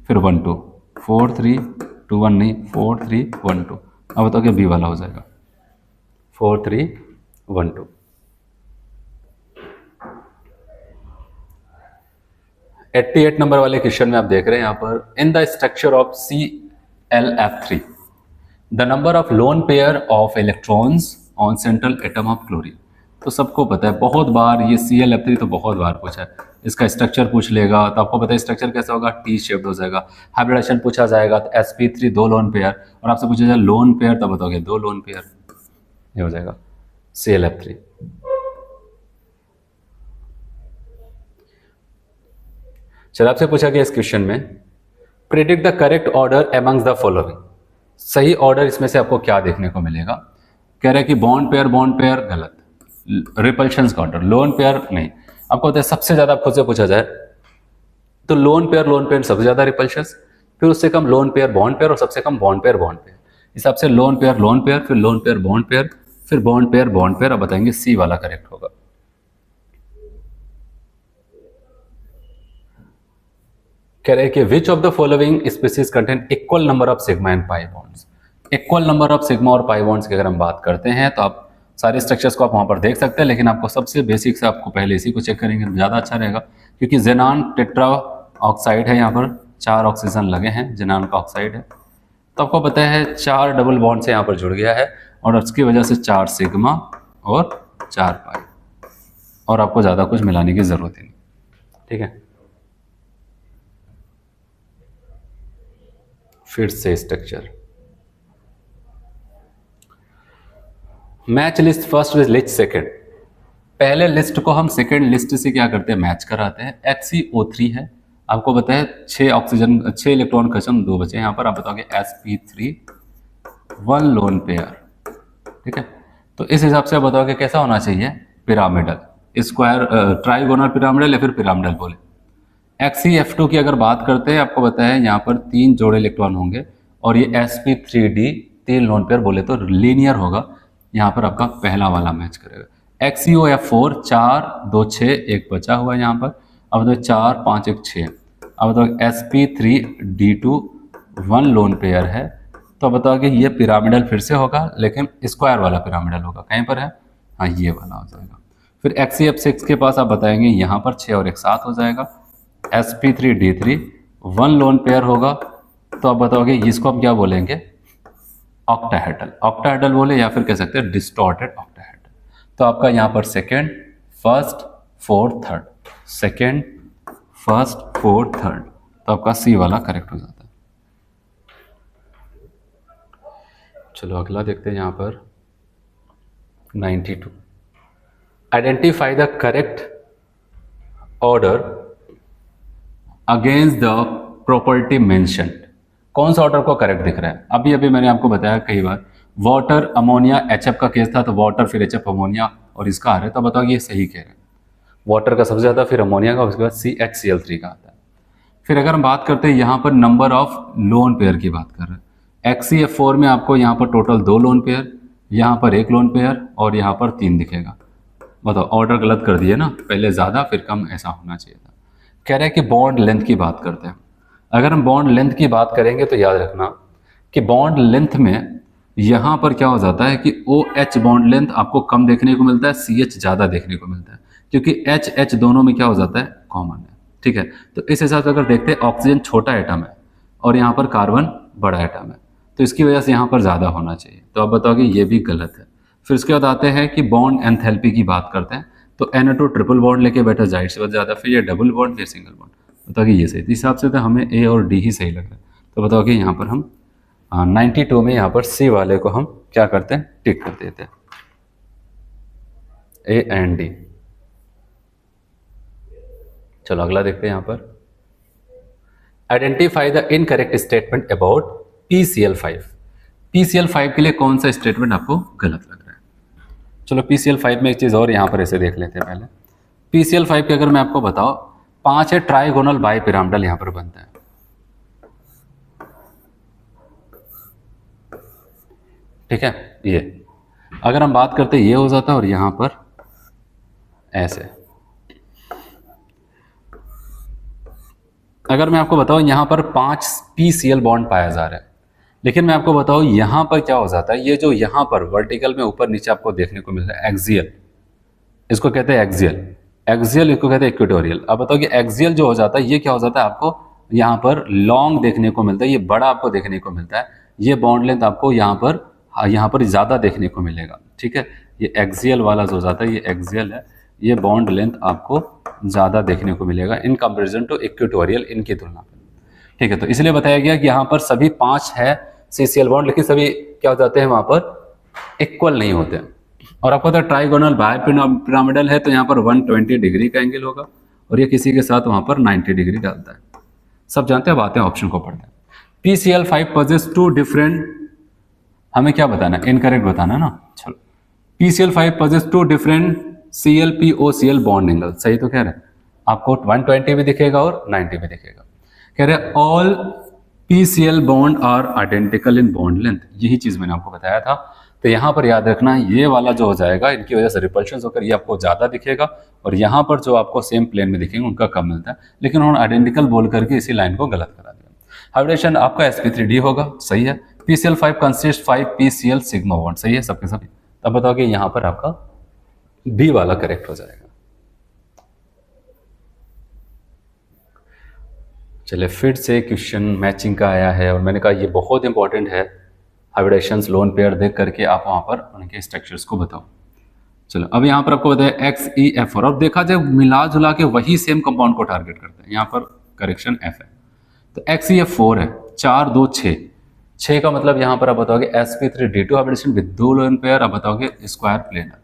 फिर 1 2 4 3 2 1 नहीं 4 3 1 2, अब बताओ कि बी वाला हो जाएगा 4 3 1 2। 88 नंबर वाले क्वेश्चन में आप देख रहे हैं यहाँ पर, in the structure of ClF3 the number of lone pair of electrons on central atom of chlorine, तो सबको पता है, बहुत बार ये ClF3 तो बहुत बार पूछा है, इसका स्ट्रक्चर पूछ लेगा तो आपको पता है स्ट्रक्चर कैसा होगा, टी शेप्ड हो जाएगा। हाइब्रिडेशन पूछा जाएगा तो sp3 2 लोन पेयर, और आपसे पूछा जाए लोन पेयर तो बताओगे 2 लोन पेयर, ये हो जाएगा ClF3। चलो आपसे पूछा गया इस क्वेश्चन में, predict the correct order amongst the following, सही ऑर्डर इसमें से आपको क्या देखने को मिलेगा। कह रहे हैं कि बॉन्ड पेयर गलत, रिपल्शन का ऑर्डर, लोन पेयर नहीं। आपको पता है सबसे ज्यादा खुद से पूछा जाए तो लोन पेयर सबसे ज्यादा रिपल्शन, फिर उससे कम लोन पेयर बॉन्ड पेयर और सबसे कम बॉन्ड पेयर बॉन्ड पेयर। हिसाब से लोन पेयर, फिर लोन पेयर बॉन्ड पेयर, फिर बॉन्ड पेयर बॉन्ड पेयर। अब बताएंगे सी वाला करेक्ट होगा। कह रहे हैं कि विच of the following species contain equal number of sigma and pi bonds. Equal number of sigma और पाई बॉन्ड्स की अगर हम बात करते हैं तो आप सारे स्ट्रक्चर्स को आप वहां पर देख सकते हैं, लेकिन आपको सबसे बेसिक से आपको पहले इसी को चेक करेंगे तो ज़्यादा अच्छा रहेगा, क्योंकि जेनान टेट्रा ऑक्साइड है, यहाँ पर 4 ऑक्सीजन लगे हैं, जेनान का ऑक्साइड है। तो आपको पता है 4 डबल बॉन्ड से यहाँ पर जुड़ गया है और उसकी वजह से 4 सिग्मा और 4 पाई, और आपको ज़्यादा कुछ मिलाने की ज़रूरत ही नहीं। ठीक है, फिर से structure match list first with list second. पहले लिस्ट को हम सेकंड लिस्ट से क्या करते हैं, मैच कराते हैं। HCO3 है, आपको बताया 6 ऑक्सीजन 6 इलेक्ट्रॉन खत्म 2 बचे, यहाँ पर आप बताओगे sp3 1 लोन पेयर। ठीक है, तो इस हिसाब से आप बताओगे कैसा होना चाहिए, पिरामिडल, स्क्वायर, ट्राइगोनल पिरामिडल या फिर पिरामिडल बोले। XeF2 की अगर बात करते हैं, आपको बताया यहाँ पर 3 जोड़े इलेक्ट्रॉन होंगे और ये sp3d 3 लोन पेयर बोले तो लीनियर होगा, यहाँ पर आपका पहला वाला मैच करेगा। XeOF4 4 2 6 1 बचा हुआ है यहाँ पर, अब तो 4 5 1 6। अब तो sp3d2 1 लोन पेयर है, तो बताओ कि ये पिरामिडल फिर से होगा, लेकिन स्क्वायर वाला पिरामिडल होगा। कहीं पर है, हाँ ये वाला हो जाएगा। फिर XeF6 के पास आप बताएंगे यहाँ पर 6 और 1 7 हो जाएगा। sp3d3 1 लोन पेयर होगा, तो आप बताओगे इसको हम क्या बोलेंगे, ऑक्टाहेड्रल। ऑक्टाहेड्रल बोले या फिर कह सकते हैं डिस्टॉर्टेड ऑक्टाहेड्रल। तो आपका यहाँ पर second first fourth third, second first fourth third, तो आपका सी वाला करेक्ट हो जाता है। चलो अगला देखते हैं यहाँ पर 92। Identify the correct order against the property mentioned. कौन सा ऑर्डर को करेक्ट दिख रहा है, अभी अभी मैंने आपको बताया कई बार, वाटर अमोनिया HF का केस था, तो वाटर फिर HF अमोनिया और इसका आ रहा है, तो बताओ ये सही कह रहे हैं। वाटर का सबसे ज़्यादा, फिर अमोनिया का, उसके बाद CHCl3 का आता है। फिर अगर हम बात करते हैं यहाँ पर नंबर ऑफ लोन पेयर की बात कर रहे हैं, XeF4 में आपको यहाँ पर टोटल 2 लोन पेयर, यहाँ पर 1 लोन पेयर और यहाँ पर 3 दिखेगा। बताओ ऑर्डर गलत कर दिए ना, पहले ज़्यादा फिर कम, ऐसा होना चाहिए था। कह रहे हैं कि बॉन्ड लेंथ की बात करते हैं। अगर हम बॉन्ड लेंथ की बात करेंगे तो याद रखना कि बॉन्ड लेंथ में यहाँ पर क्या हो जाता है कि OH बॉन्ड लेंथ आपको कम देखने को मिलता है, CH ज़्यादा देखने को मिलता है, क्योंकि H दोनों में क्या हो जाता है, कॉमन है। ठीक है, तो इस हिसाब से अगर देखते हैं ऑक्सीजन छोटा एटम है और यहाँ पर कार्बन बड़ा एटम है, तो इसकी वजह से यहाँ पर ज़्यादा होना चाहिए, तो आप बताओगे ये भी गलत है। फिर उसके बाद आते हैं कि बॉन्ड एंथैल्पी की बात करते हैं, तो NO2 ट्रिपल बॉन्ड लेके बैठा, जाहिर सी बात ज़्यादा, फिर ये डबल बॉन्ड, फिर सिंगल बॉन्ड, बताओ कि ये सही। इस हिसाब से तो हमें A और D ही सही लग रहा है, तो बताओ कि यहाँ पर हम 92 में यहाँ पर C वाले को हम क्या करते हैं, टिक कर देते हैं, A एंड D। चलो अगला देखते हैं यहाँ पर, identify the incorrect statement about PCl5। PCl5 के लिए कौन सा स्टेटमेंट आपको गलत लग रहा है। चलो PCl5 में एक चीज़ और यहाँ पर ऐसे देख लेते हैं पहले। PCl5 के अगर मैं आपको बताऊँ, 5 है ट्राइगोनल बाई पिरामिडल यहाँ पर बनता है। ठीक है, ये अगर हम बात करते ये हो जाता है और यहाँ पर ऐसे। अगर मैं आपको बताऊँ यहाँ पर 5 PCl बॉन्ड पाया जा रहा है, लेकिन मैं आपको बताऊँ यहाँ पर क्या हो जाता है, ये जो यहाँ पर वर्टिकल में ऊपर नीचे आपको देखने को मिल रहा है एक्सियल, इसको कहते हैं एक्सियल, एक्सियल इसको कहते हैं इक्वेटोरियल। अब बताओ कि एक्सियल जो हो जाता है ये क्या हो जाता है, आपको यहाँ पर लॉन्ग देखने को मिलता है, ये बड़ा आपको देखने को मिलता है, ये बॉन्ड लेंथ आपको यहाँ पर ज़्यादा देखने को मिलेगा। ठीक है, ये एक्सियल वाला जो हो जाता है, ये एक्सियल है, ये बॉन्ड लेंथ आपको ज़्यादा देखने को मिलेगा इन कंपेरिजन टू इक्वेटोरियल, इनकी तुलना में। ठीक है, तो इसलिए बताया गया कि यहाँ पर सभी 5 है CCl बॉन्ड, लेकिन सभी क्या हो जाते हैं वहाँ पर इक्वल नहीं होते हैं। और आपको पता है ट्राइगोनल बाय पिरामिडल है, तो यहाँ पर 120 डिग्री का एंगल होगा और ये किसी के साथ वहाँ पर 90 डिग्री डालता है। सब जानते हैं, अब आते हैं ऑप्शन को पढ़ते हैं। PCl5 पॉजेस 2 डिफरेंट, हमें क्या बताना है, इनकरेक्ट बताना है ना। चलो, PCl5 possess 2 different ClPOCl bond angle, सही तो कह रहे हैं, आपको 120 भी दिखेगा और 90 भी दिखेगा। कह रहे all PCl bond are identical in bond length, यही चीज मैंने आपको बताया था। तो यहाँ पर याद रखना ये वाला जो हो जाएगा, इनकी वजह से रिपल्शन होकर ये आपको ज्यादा दिखेगा, और यहाँ पर जो आपको सेम प्लेन में दिखेंगे उनका कम मिलता है। लेकिन उन्होंने आइडेंटिकल बोल करके इसी लाइन को गलत करा दिया। हाइब्रिडेशन आपका sp3d होगा, सही है। PCl5 consist 5 PCl sigma bond, सही है सबके सभी। तब बताओ कि यहाँ पर आपका बी वाला करेक्ट हो जाएगा। चलिए फिर से क्वेश्चन मैचिंग का आया है, और मैंने कहा ये बहुत इंपॉर्टेंट है। हाइब्रिडेशंस लोन पेयर देख करके आप वहां पर उनके स्ट्रक्चर्स को बताओ। चलो अब यहाँ पर आपको बताया XEF, और अब देखा जाए मिला जुला के वही सेम कंपाउंड को टारगेट करते हैं। यहाँ पर करेक्शन F है, तो XEF 4 है, 4 2 6, 6 का मतलब यहाँ पर आप बताओगे sp3d2 hybridisation with 2 lone pair, आप बताओगे स्क्वायर प्लेनर।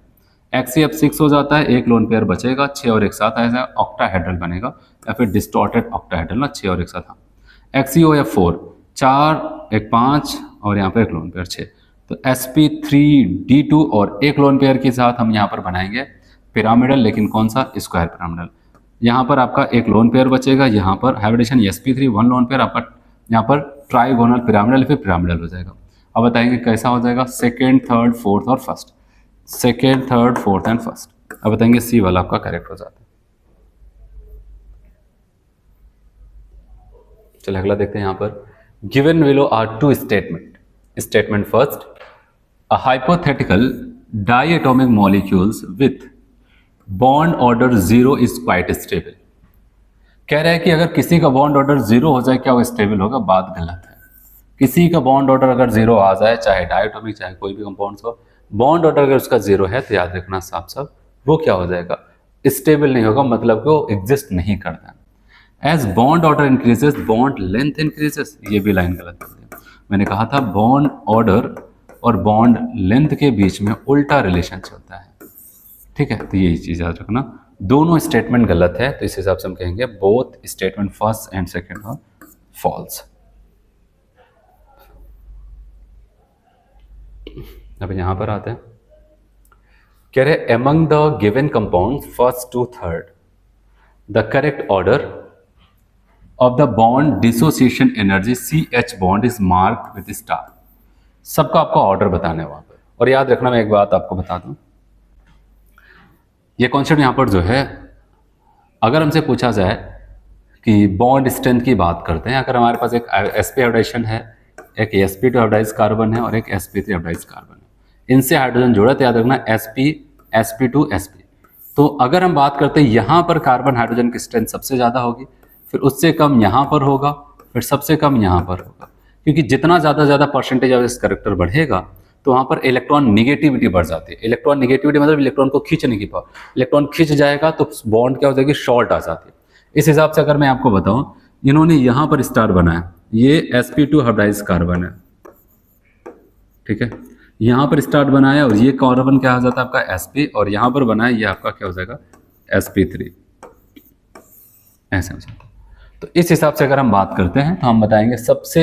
XEF 6 हो जाता है, एक लोन पेयर बचेगा, 6 और एक साथ आएगा, ऑक्टाहेड्रल बनेगा या फिर डिस्टॉर्टेड ऑक्टाहेड्रल ना, 6 और एक साथ। हाँ, XeOF 4, 4 एक 5 और यहाँ पर एक लोन पेयर 6, तो sp3d2 और एक लोन पेयर के साथ हम यहाँ पर बनाएंगे पिरामिडल, लेकिन कौन सा, स्क्वायर पिरामिडल। यहाँ पर आपका एक लोन पेयर बचेगा, यहाँ पर हाइब्रिडेशन sp3 1 लोन पेयर, आपका यहाँ पर ट्राइगोनल पिरामिडल फिर पिरामिडल हो जाएगा। अब बताएंगे कैसा हो जाएगा, सेकेंड थर्ड फोर्थ और first, second third fourth and first. अब बताएंगे सी वाला आपका करेक्ट हो जाता है। चलिए अगला देखते हैं। यहाँ पर given below are two statement. Statement first, a hypothetical diatomic molecules with bond order 0 is quite stable. कह रहा है कि अगर किसी का बॉन्ड ऑर्डर 0 हो जाए क्या वो स्टेबल होगा? बात गलत है। किसी का बॉन्ड ऑर्डर अगर 0 आ जाए, चाहे डाइएटॉमिक चाहे कोई भी कंपाउंड हो, बॉन्ड ऑर्डर अगर उसका 0 है तो याद रखना साफ साफ वो क्या हो जाएगा, स्टेबल नहीं होगा, मतलब कि वो एग्जिस्ट नहीं करता। As bond order increases bond length increases, ये भी लाइन गलत कर दी। मैंने कहा था बॉन्ड ऑर्डर और बॉन्ड लेंथ के बीच में उल्टा रिलेशन चलता है, ठीक है। तो यही चीज याद रखना, दोनों स्टेटमेंट गलत है, तो इस हिसाब से हम कहेंगे both statement first and second are false. अब यहां पर आते हैं, कह रहे among the given compound first to third the correct order of the bond dissociation energy CH bond is marked with star. सबका आपका ऑर्डर बताने वहां पर। और याद रखना, मैं एक बात आपको बता दूं, ये कॉन्सेप्ट यहां पर जो है, अगर हमसे पूछा जाए कि बॉन्ड स्ट्रेंथ की बात करते हैं, अगर हमारे पास एक sp हाइब्रिडेशन है, एक sp2 हाइब्रिडाइज कार्बन है और एक sp3 हाइब्रिडाइज कार्बन है, इनसे हाइड्रोजन जोड़ा, तो याद रखना sp sp2 sp। तो अगर हम बात करते हैं यहां पर कार्बन हाइड्रोजन की स्ट्रेंथ सबसे ज्यादा होगी, फिर उससे कम यहां पर होगा, फिर सबसे कम यहां पर होगा, क्योंकि जितना ज्यादा परसेंटेज ऑफ इस कैरेक्टर बढ़ेगा तो वहां पर इलेक्ट्रॉन निगेटिविटी बढ़ जाती है। इलेक्ट्रॉन निगेटिविटी मतलब इलेक्ट्रॉन को खींचने की पावर, इलेक्ट्रॉन खींच जाएगा तो बॉन्ड क्या हो जाएगी, शॉर्ट आ जाती है। इस हिसाब से अगर मैं आपको बताऊं, इन्होंने यहां पर स्टार बनाया, ये sp2 हाइब्रिडाइज कार्बन है, ठीक है, यहां पर स्टार बनाया और ये कार्बन क्या हो जाता है आपका sp, और यहां पर बनाया ये आपका क्या हो जाएगा sp3, ऐसे हो जाता है। तो इस हिसाब से अगर हम बात करते हैं तो हम बताएंगे सबसे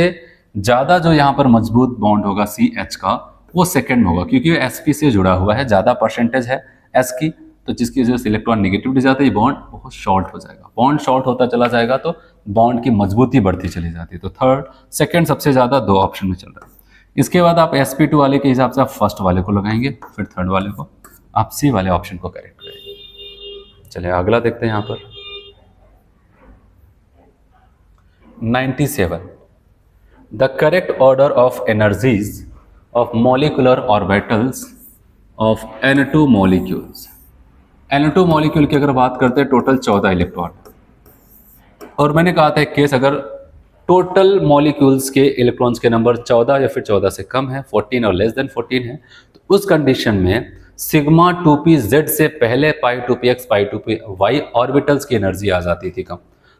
ज्यादा जो यहाँ पर मजबूत बॉन्ड होगा CH का, वो सेकंड होगा, क्योंकि वो sp से जुड़ा हुआ है, ज्यादा परसेंटेज है s की, तो जिसकी वजह से इलेक्ट्रॉन निगेटिविटी जाता है, ये बॉन्ड बहुत शॉर्ट हो जाएगा। बॉन्ड शॉर्ट होता चला जाएगा तो बॉन्ड की मजबूती बढ़ती चली जाती है। तो थर्ड सेकंड सबसे ज्यादा दो ऑप्शन में चल रहा है। इसके बाद आप sp2 वाले के हिसाब से आप फर्स्ट वाले को लगाएंगे, फिर थर्ड वाले को, आप सी वाले ऑप्शन को करेक्ट करेंगे। चलिए अगला देखते हैं। यहाँ पर 97, the correct order of energies of molecular orbitals of N2 molecules. N2 molecule की अगर बात करते हैं, टोटल 14 इलेक्ट्रॉन, और मैंने कहा था एक केस, अगर टोटल मॉलिक्यूल्स के इलेक्ट्रॉन्स के नंबर 14 या फिर 14 से कम है, 14 और लेस देन 14 है, तो उस कंडीशन में सिग्मा 2p z से पहले पाई 2p x पाई 2p y ऑर्बिटल्स की एनर्जी आ जाती थी कम।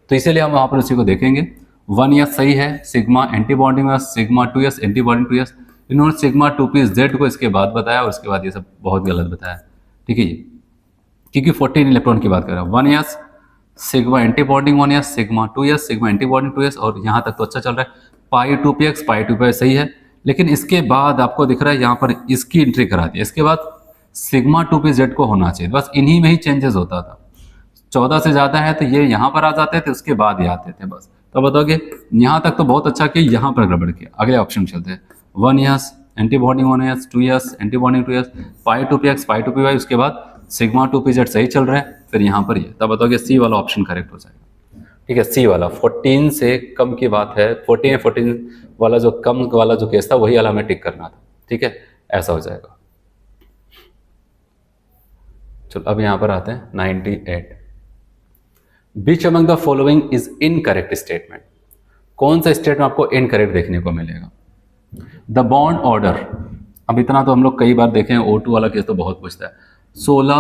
तो इसीलिए हम वहां पर उसी को देखेंगे। 1s सही है, सिग्मा एंटी बॉन्डिंग में, sigma 2s anti bonding 2s। इन्होंने सिग्मा 2p z को इसके बाद बताया और उसके बाद ये सब बहुत गलत बताया, ठीक है, क्योंकि 14 इलेक्ट्रॉन की बात कर रहा है। 1s sigma anti bonding 1s, sigma 2s sigma anti bonding 2s, और यहाँ तक तो अच्छा चल रहा है। पाई 2p x पाई 2p सही है, लेकिन इसके बाद आपको दिख रहा है यहाँ पर इसकी एंट्री करा दी। इसके बाद सिग्मा 2p z को होना चाहिए, बस इन्हीं में ही चेंजेस होता था। 14 से ज्यादा है तो ये यहाँ पर आ जाते थे, उसके बाद ये आते थे बस। तो बताओगे यहाँ तक तो बहुत अच्छा कि यहाँ पर गड़बड़ किया। अगले ऑप्शन चलते हैं। 1 years antibonding 1 years, 2 years antibonding 2 years, pi two p x pi two p y, उसके बाद सिग्मा टू पी जेड सही चल रहा है, फिर यहाँ पर ये, तब बताओगे सी वाला ऑप्शन करेक्ट हो जाएगा। ठीक है, सी वाला 14 से कम की बात है, 14 या 14 वाला जो कम वाला जो केस था वही वाला हमें टिक करना था। ठीक है, ऐसा हो जाएगा। चलो अब यहाँ पर आते हैं 98। Which among the following is incorrect statement? कौन सा स्टेटमेंट आपको इनकरेक्ट देखने को मिलेगा? द बॉन्ड ऑर्डर, अब इतना तो हम लोग कई बार देखे हैं, O2 वाला केस तो बहुत पूछता है। 16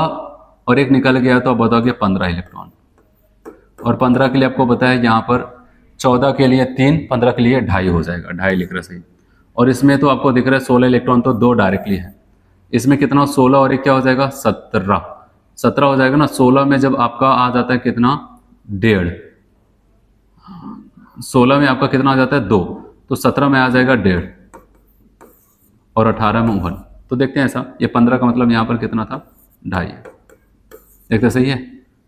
और एक निकल गया तो आप बताओगे 15 इलेक्ट्रॉन, और 15 के लिए आपको बताया यहाँ पर 14 के लिए 3, 15 के लिए 2.5 हो जाएगा, 2.5 लिख रहा सही। और इसमें तो आपको दिख रहा है 16 इलेक्ट्रॉन तो 2 डायरेक्टली है, इसमें कितना 16 और एक क्या हो जाएगा 17 हो जाएगा ना। 16 में जब आपका आ जाता है कितना 1.5, 16 में आपका कितना आ जाता है 2, तो 17 में आ जाएगा 1.5 और 18 में 1, तो देखते हैं ऐसा, ये 15 का मतलब यहाँ पर कितना था 2.5, देखते सही है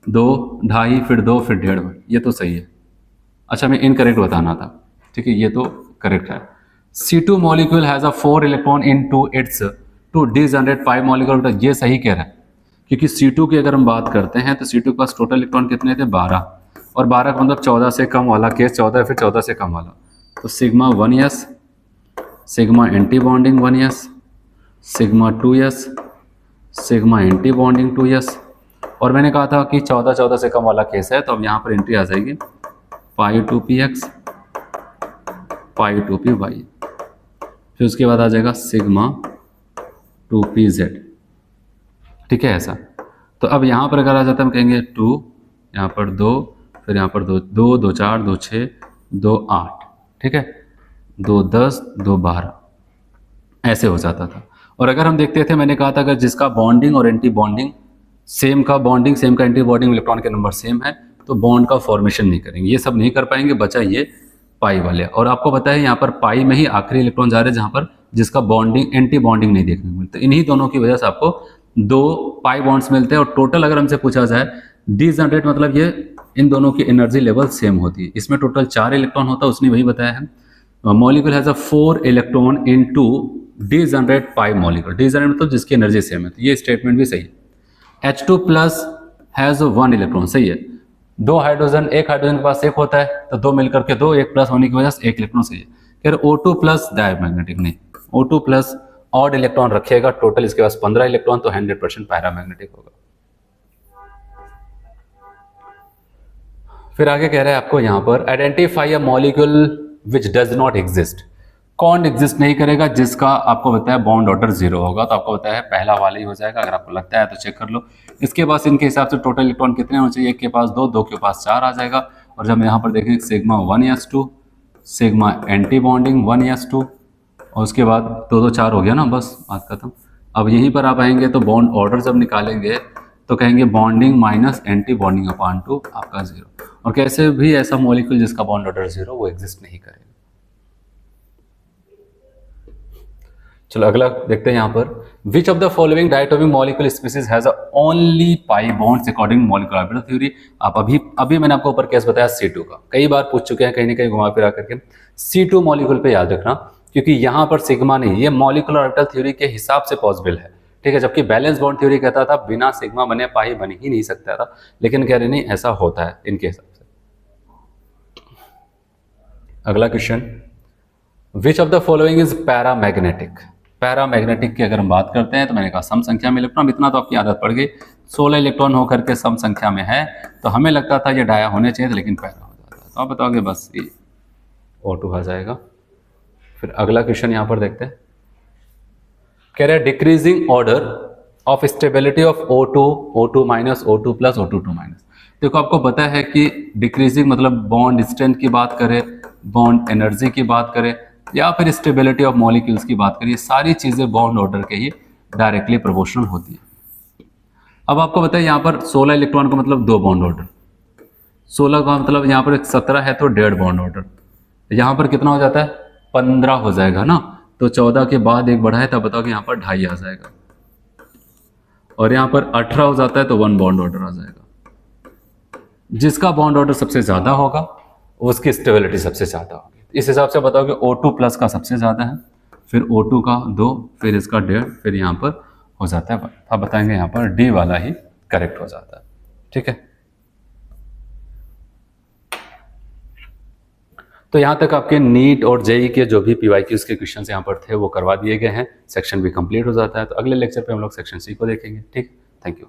2, 2.5 फिर 2 फिर 1.5, ये तो सही है। अच्छा मैं इनकरेक्ट बताना था, ठीक है, ये तो करेक्ट है। C2 molecule has a 4 electron in to its two degenerate 5 molecule, ये सही कह रहा है, क्योंकि C2 की अगर हम बात करते हैं तो C2 के पास टोटल इलेक्ट्रॉन कितने थे 12, और 12 का मतलब 14 से कम वाला केस 14 फिर 14 से कम वाला, तो sigma 1s, sigma anti bonding 1s, sigma 2s, sigma anti bonding 2s, और मैंने कहा था कि 14 से कम वाला केस है, तो अब यहाँ पर एंट्री आ जाएगी pi two p x pi two p y, फिर उसके बाद आ जाएगा सिग्मा 2p z। ठीक है ऐसा, तो अब यहाँ पर अगर आ जाता है हम कहेंगे 2, यहाँ पर 2, फिर यहाँ पर 2, 2, 2, 4, 2, 6, 2, 8, ठीक है, 2, 10, 2, 12, ऐसे हो जाता था। और अगर हम देखते थे, मैंने कहा था अगर जिसका बॉन्डिंग और एंटी बॉन्डिंग सेम का बॉन्डिंग सेम का एंटी बॉन्डिंग इलेक्ट्रॉन के नंबर सेम है तो बॉन्ड का फॉर्मेशन नहीं करेंगे, ये सब नहीं कर पाएंगे, बचा ये पाई वाले। और आपको पता है यहाँ पर पाई में ही आखिरी इलेक्ट्रॉन जा रहे हैं जहाँ पर जिसका बॉन्डिंग एंटी बॉन्डिंग नहीं देखने को मिलता, इन्हीं दोनों की वजह से आपको 2 पाई बॉन्ड्स मिलते हैं। और टोटल अगर हमसे पूछा जाए डिजनरेट मतलब ये इन दोनों की एनर्जी लेवल सेम होती है, इसमें टोटल 4 इलेक्ट्रॉन होता है, उसने वही बताया है। Molecule has a 4 electron in two degenerate pi molecule, degenerate मतलब जिसकी एनर्जी सेम है, तो ये स्टेटमेंट भी सही है। H2 प्लस हैज 1 इलेक्ट्रॉन, सही है, 2 हाइड्रोजन, एक हाइड्रोजन के पास एक होता है तो 2 मिलकर के 2, एक प्लस होने की वजह से 1 इलेक्ट्रॉन, सही है। फिर O2 प्लस डायमैग्नेटिक नहीं, O2 प्लस ऑड इलेक्ट्रॉन रखिएगा, टोटल इसके पास 15 इलेक्ट्रॉन, तो 100% पैरामैग्नेटिक होगा। फिर आगे कह रहे हैं आपको यहाँ पर identify a molecule which does not exist, कौन एग्जिस्ट नहीं करेगा, जिसका आपको बताया बॉन्ड ऑर्डर 0 होगा, तो आपको बताया पहला वाला ही हो जाएगा, अगर आपको लगता है तो चेक कर लो। इसके पास इनके हिसाब से टोटल इलेक्ट्रॉन कितने होने चाहिए, एक के पास 2, 2 के पास 4 आ जाएगा। और जब यहाँ पर देखें sigma 1s2, sigma anti bonding 1s2, और उसके बाद 2, 2, 4 हो गया ना, बस बात खत्म। अब यहीं पर आप आएंगे तो बॉन्ड ऑर्डर जब निकालेंगे तो कहेंगे bonding minus anti bonding upon 2 आपका 0, और कैसे भी ऐसा मॉलिक्यूल जिसका बॉन्ड ऑर्डर 0 वो एग्जिस्ट नहीं करेगा। चलो अगला देखते हैं यहाँ पर, which of the following diatomic molecule species has only pi bonds according molecular orbital theory. आप अभी मैंने आपको ऊपर केस बताया C2 का, कई बार पूछ चुके हैं कहीं ना कहीं घुमा फिरा करके, C2 मॉलिक्यूल पे याद रखना, क्योंकि यहाँ पर सिग्मा नहीं, ये मॉलिक्यूलर ऑर्बिटल थ्योरी के हिसाब से पॉसिबल है, ठीक है, जबकि बैलेंस बॉन्ड थ्योरी कहता था बिना सिग्मा बने पाई बन ही नहीं सकता था, लेकिन कह रहे नहीं ऐसा होता है इनके हिसाब से। अगला question, which of the following is paramagnetic. Paramagnetic की अगर हम बात करते हैं तो मैंने कहा सम संख्या में इलेक्ट्रॉन, इतना तो आपकी आदत पड़ गई, 16 इलेक्ट्रॉन होकर के सम संख्या में है, तो हमें लगता था ये डाया होने चाहिए था, लेकिन पैरा हो जाता है, तो आप बताओगे बस ये O2 आ जाएगा। फिर अगला क्वेश्चन यहाँ पर देखते हैं, कह रहे हैं decreasing order of stability of O2 minus, O2 plus, O2 minus. देखो आपको पता है कि डिक्रीजिंग मतलब बॉन्ड स्ट्रेंथ की बात करें, बॉन्ड एनर्जी की बात करें, या फिर स्टेबिलिटी ऑफ मॉलिक्यूल्स की बात करिए, सारी चीज़ें बॉन्ड ऑर्डर के ही डायरेक्टली प्रोपोर्शनल होती है। अब आपको बताइए यहाँ पर 16 इलेक्ट्रॉन का मतलब 2 बॉन्ड ऑर्डर, 16 का मतलब यहाँ पर 17 है तो 1.5 बॉन्ड ऑर्डर, यहाँ पर कितना हो जाता है 15 हो जाएगा ना, तो 14 के बाद एक बढ़ा है, तब बताओ कि यहाँ पर 2.5 आ जाएगा, और यहाँ पर 18 हो जाता है तो 1 बॉन्ड ऑर्डर आ जाएगा। जिसका बॉन्ड ऑर्डर सबसे ज़्यादा होगा उसकी स्टेबिलिटी सबसे ज़्यादा होगी। इस हिसाब से बताओ कि O2 प्लस का सबसे ज़्यादा है, फिर O2 का 2, फिर इसका 1.5, फिर यहाँ पर हो जाता है 1। आप बताएंगे यहाँ पर डी वाला ही करेक्ट हो जाता है। ठीक है, तो यहाँ तक आपके नीट और जेई के जो भी पीवाईक्यूज के क्वेश्चंस यहाँ पर थे वो करवा दिए गए हैं। सेक्शन भी कंप्लीट हो जाता है। तो अगले लेक्चर पे हम लोग सेक्शन सी को देखेंगे। ठीक, थैंक यू।